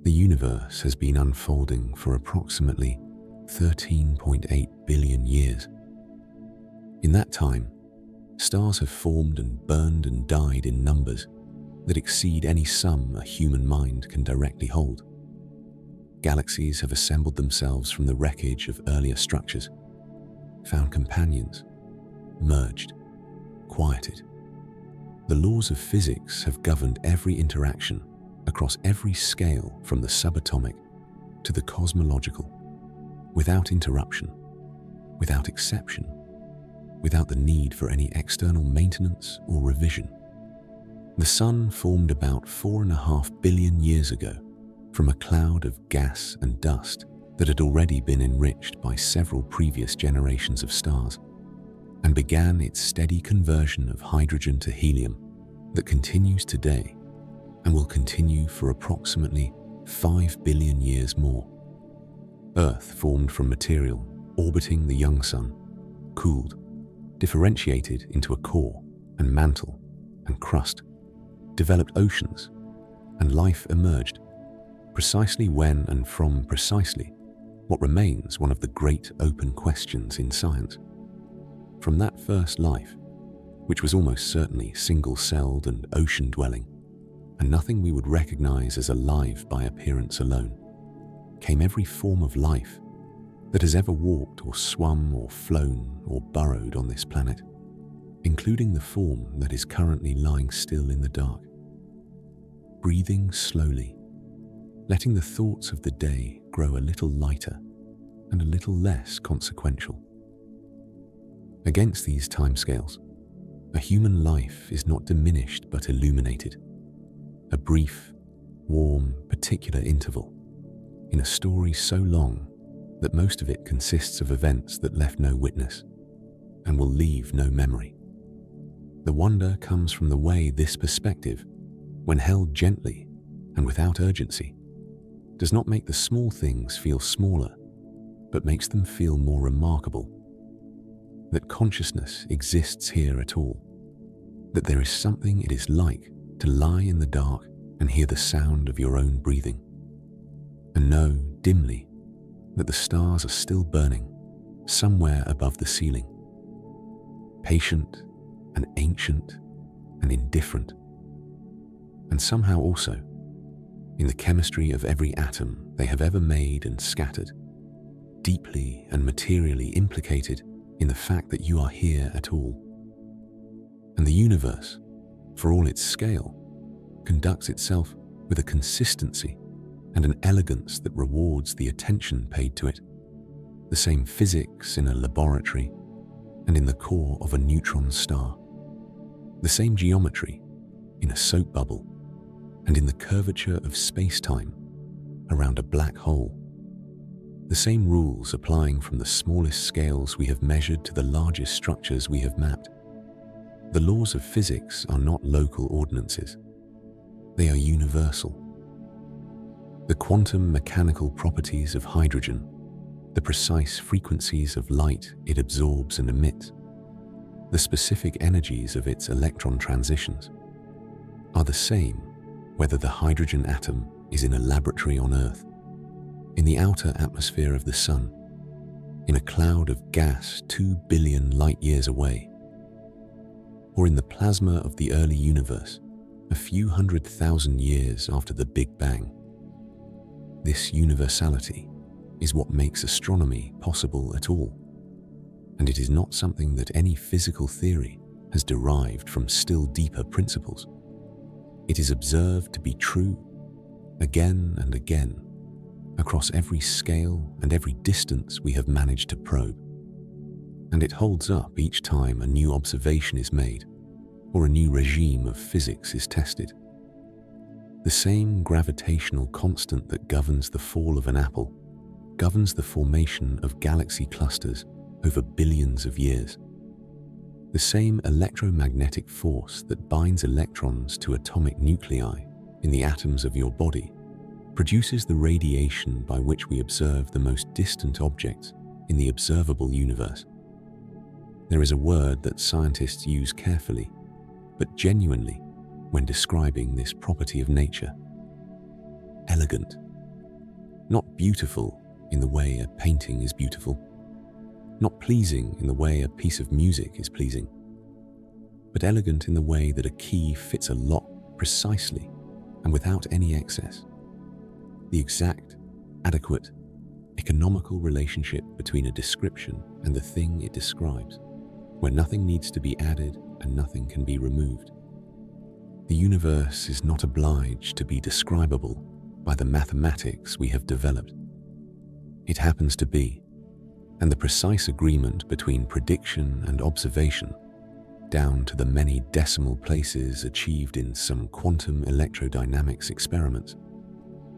The universe has been unfolding for approximately 13.8 billion years. In that time, stars have formed and burned and died in numbers that exceed any sum a human mind can directly hold. Galaxies have assembled themselves from the wreckage of earlier structures, found companions, merged, quieted. The laws of physics have governed every interaction across every scale from the subatomic to the cosmological, without interruption, without exception, without the need for any external maintenance or revision. The Sun formed about 4.5 billion years ago from a cloud of gas and dust that had already been enriched by several previous generations of stars, and began its steady conversion of hydrogen to helium that continues today and will continue for approximately 5 billion years more. Earth formed from material orbiting the young Sun, cooled, differentiated into a core and mantle and crust, developed oceans, and life emerged, precisely when and from precisely what remains one of the great open questions in science. From that first life, which was almost certainly single-celled and ocean-dwelling, and nothing we would recognize as alive by appearance alone, came every form of life that has ever walked or swum or flown or burrowed on this planet, including the form that is currently lying still in the dark. Breathing slowly, letting the thoughts of the day grow a little lighter and a little less consequential. Against these timescales, a human life is not diminished but illuminated, a brief, warm, particular interval in a story so long that most of it consists of events that left no witness and will leave no memory. The wonder comes from the way this perspective, when held gently and without urgency, does not make the small things feel smaller, but makes them feel more remarkable. That consciousness exists here at all, that there is something it is like to lie in the dark and hear the sound of your own breathing, and know dimly that the stars are still burning somewhere above the ceiling, patient and ancient and indifferent, and somehow also, in the chemistry of every atom they have ever made and scattered, deeply and materially implicated in the fact that you are here at all. And the universe, for all its scale, conducts itself with a consistency and an elegance that rewards the attention paid to it. The same physics in a laboratory and in the core of a neutron star. The same geometry in a soap bubble and in the curvature of space-time around a black hole. The same rules applying from the smallest scales we have measured to the largest structures we have mapped. The laws of physics are not local ordinances. They are universal. The quantum mechanical properties of hydrogen, the precise frequencies of light it absorbs and emits, the specific energies of its electron transitions, are the same whether the hydrogen atom is in a laboratory on Earth, in the outer atmosphere of the Sun, in a cloud of gas 2 billion light-years away, or in the plasma of the early universe a few 100,000 years after the Big Bang. This universality is what makes astronomy possible at all, and it is not something that any physical theory has derived from still deeper principles. It is observed to be true again and again across every scale and every distance we have managed to probe, and it holds up each time a new observation is made or a new regime of physics is tested. The same gravitational constant that governs the fall of an apple governs the formation of galaxy clusters over billions of years. The same electromagnetic force that binds electrons to atomic nuclei in the atoms of your body produces the radiation by which we observe the most distant objects in the observable universe. There is a word that scientists use carefully, but genuinely, when describing this property of nature: elegant. Not beautiful in the way a painting is beautiful, not pleasing in the way a piece of music is pleasing, but elegant in the way that a key fits a lock precisely and without any excess. The exact, adequate, economical relationship between a description and the thing it describes, where nothing needs to be added and nothing can be removed. The universe is not obliged to be describable by the mathematics we have developed. It happens to be, and the precise agreement between prediction and observation, down to the many decimal places achieved in some quantum electrodynamics experiments,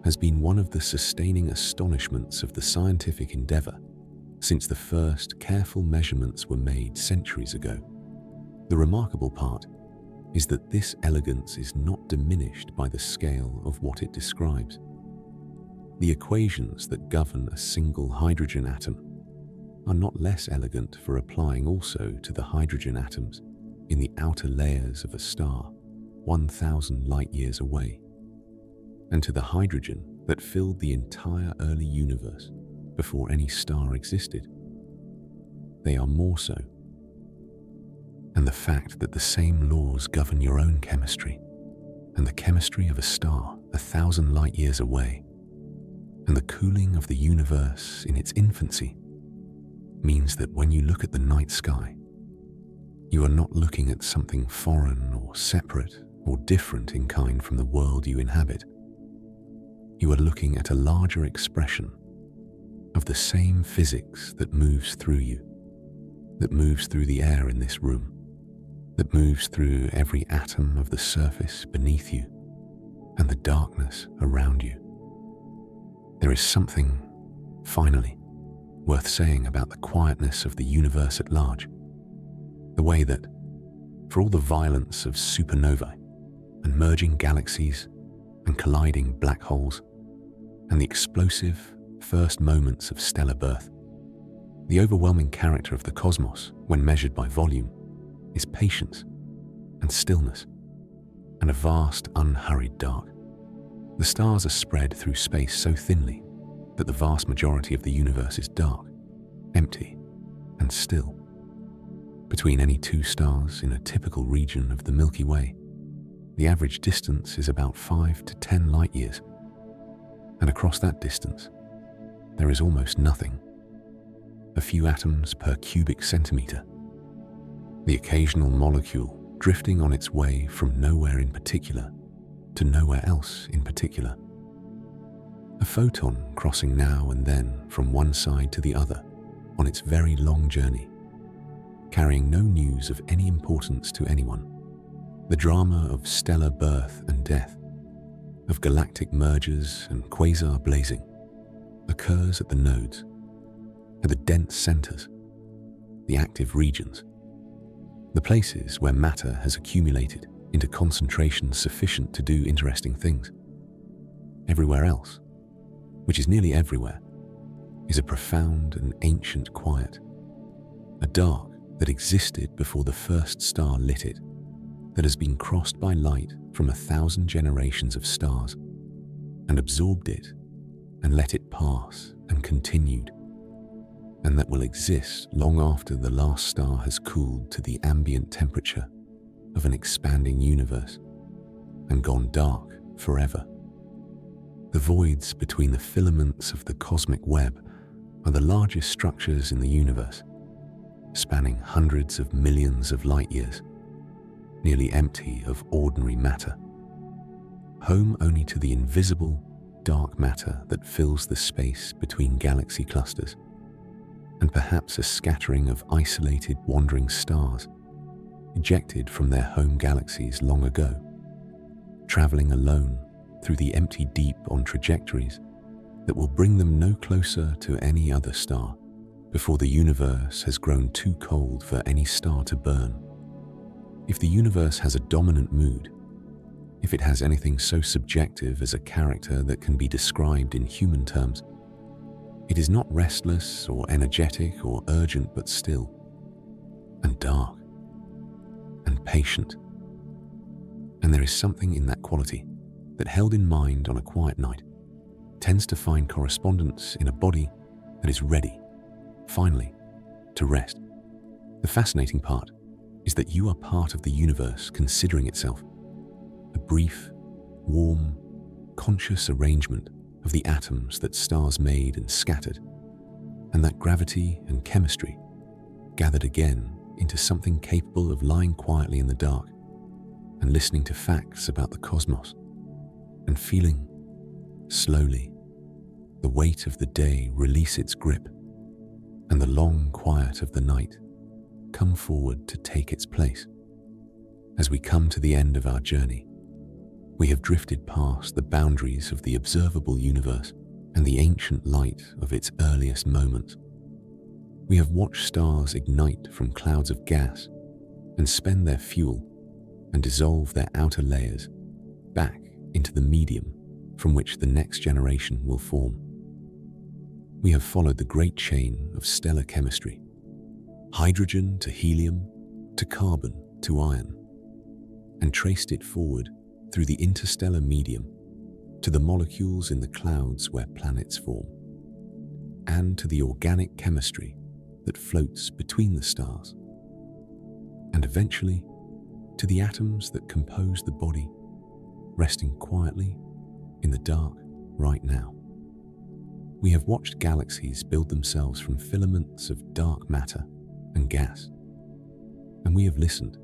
has been one of the sustaining astonishments of the scientific endeavor since the first careful measurements were made centuries ago. The remarkable part is that this elegance is not diminished by the scale of what it describes. The equations that govern a single hydrogen atom are not less elegant for applying also to the hydrogen atoms in the outer layers of a star 1,000 light-years away, and to the hydrogen that filled the entire early universe before any star existed. They are more so. And the fact that the same laws govern your own chemistry and the chemistry of a star 1,000 light-years away, and the cooling of the universe in its infancy, means that when you look at the night sky, you are not looking at something foreign or separate or different in kind from the world you inhabit. You are looking at a larger expression of the same physics that moves through you, that moves through the air in this room, that moves through every atom of the surface beneath you and the darkness around you. There is something, finally, worth saying about the quietness of the universe at large. The way that, for all the violence of supernovae and merging galaxies and colliding black holes and the explosive first moments of stellar birth, the overwhelming character of the cosmos, when measured by volume, is patience and stillness and a vast, unhurried dark. The stars are spread through space so thinly that the vast majority of the universe is dark, empty, and still. Between any two stars in a typical region of the Milky Way, the average distance is about 5 to 10 light-years, and across that distance, there is almost nothing. A few atoms per cubic centimeter. The occasional molecule drifting on its way from nowhere in particular to nowhere else in particular. A photon crossing now and then from one side to the other on its very long journey, carrying no news of any importance to anyone. The drama of stellar birth and death, of galactic mergers and quasar blazing, occurs at the nodes, at the dense centers, the active regions, the places where matter has accumulated into concentrations sufficient to do interesting things. Everywhere else, which is nearly everywhere, is a profound and ancient quiet, a dark that existed before the first star lit it, that has been crossed by light from 1,000 generations of stars and absorbed it and let it pass and continued, and that will exist long after the last star has cooled to the ambient temperature of an expanding universe and gone dark forever. The voids between the filaments of the cosmic web are the largest structures in the universe, spanning hundreds of millions of light-years, nearly empty of ordinary matter, home only to the invisible, dark matter that fills the space between galaxy clusters, and perhaps a scattering of isolated wandering stars, ejected from their home galaxies long ago, traveling alone through the empty deep on trajectories that will bring them no closer to any other star before the universe has grown too cold for any star to burn. If the universe has a dominant mood, if it has anything so subjective as a character that can be described in human terms, it is not restless or energetic or urgent, but still and dark and patient. And there is something in that quality that, held in mind on a quiet night, tends to find correspondence in a body that is ready, finally, to rest. The fascinating part is that you are part of the universe considering itself, a brief, warm, conscious arrangement of the atoms that stars made and scattered, and that gravity and chemistry gathered again into something capable of lying quietly in the dark and listening to facts about the cosmos and feeling, slowly, the weight of the day release its grip and the long quiet of the night come forward to take its place. As we come to the end of our journey, we have drifted past the boundaries of the observable universe and the ancient light of its earliest moments. We have watched stars ignite from clouds of gas and spend their fuel and dissolve their outer layers back into the medium from which the next generation will form. We have followed the great chain of stellar chemistry, hydrogen to helium to carbon to iron, and traced it forward through the interstellar medium to the molecules in the clouds where planets form, and to the organic chemistry that floats between the stars, and eventually to the atoms that compose the body, resting quietly in the dark right now. We have watched galaxies build themselves from filaments of dark matter and gas, and we have listened,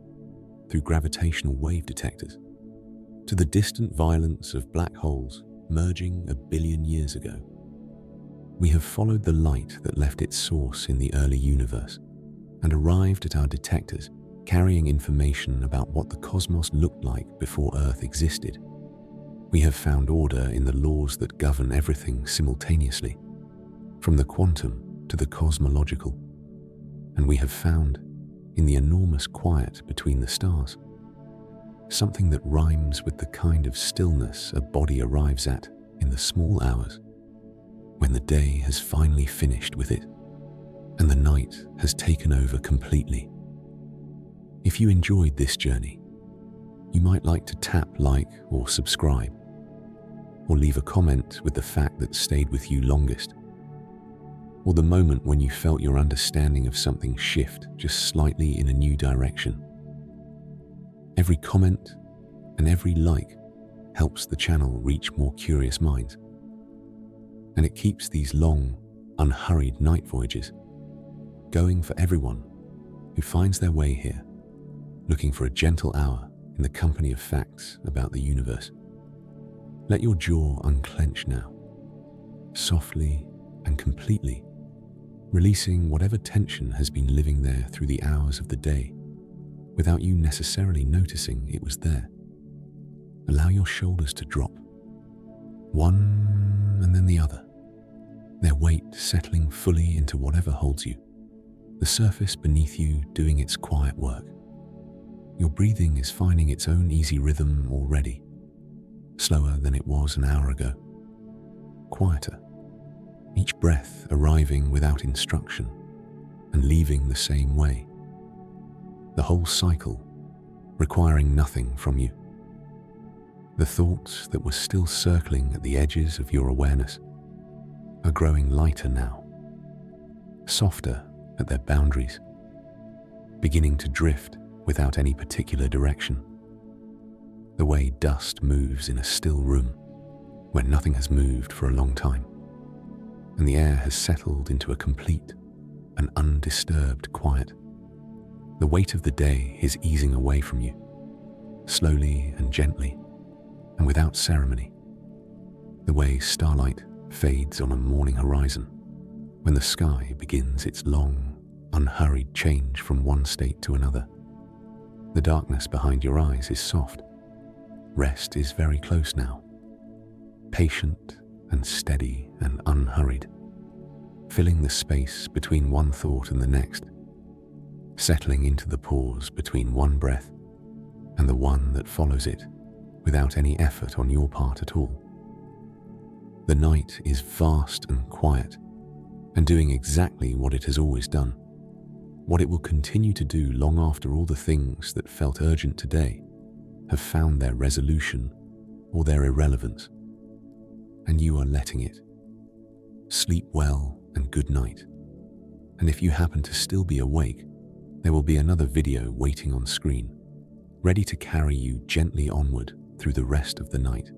through gravitational wave detectors, to the distant violence of black holes merging 1 billion years ago. We have followed the light that left its source in the early universe and arrived at our detectors carrying information about what the cosmos looked like before Earth existed. We have found order in the laws that govern everything simultaneously, from the quantum to the cosmological, and we have found, in the enormous quiet between the stars, something that rhymes with the kind of stillness a body arrives at in the small hours, when the day has finally finished with it and the night has taken over completely. If you enjoyed this journey, you might like to tap like or subscribe, or leave a comment with the fact that stayed with you longest, or the moment when you felt your understanding of something shift just slightly in a new direction. Every comment and every like helps the channel reach more curious minds, and it keeps these long, unhurried night voyages going for everyone who finds their way here, looking for a gentle hour in the company of facts about the universe. Let your jaw unclench now, softly and completely, releasing whatever tension has been living there through the hours of the day, without you necessarily noticing it was there. Allow your shoulders to drop, one and then the other, their weight settling fully into whatever holds you, the surface beneath you doing its quiet work. Your breathing is finding its own easy rhythm already, slower than it was an hour ago, quieter, each breath arriving without instruction and leaving the same way. The whole cycle requiring nothing from you. The thoughts that were still circling at the edges of your awareness are growing lighter now, softer at their boundaries, beginning to drift without any particular direction, the way dust moves in a still room where nothing has moved for a long time, and the air has settled into a complete and undisturbed quiet. The weight of the day is easing away from you, slowly and gently, and without ceremony, the way starlight fades on a morning horizon when the sky begins its long, unhurried change from one state to another. The darkness behind your eyes is soft. Rest is very close now, patient and steady and unhurried, filling the space between one thought and the next, settling into the pause between one breath and the one that follows it without any effort on your part at all. The night is vast and quiet and doing exactly what it has always done, what it will continue to do long after all the things that felt urgent today have found their resolution or their irrelevance, and you are letting it. Sleep well and good night. And if you happen to still be awake, there will be another video waiting on screen, ready to carry you gently onward through the rest of the night.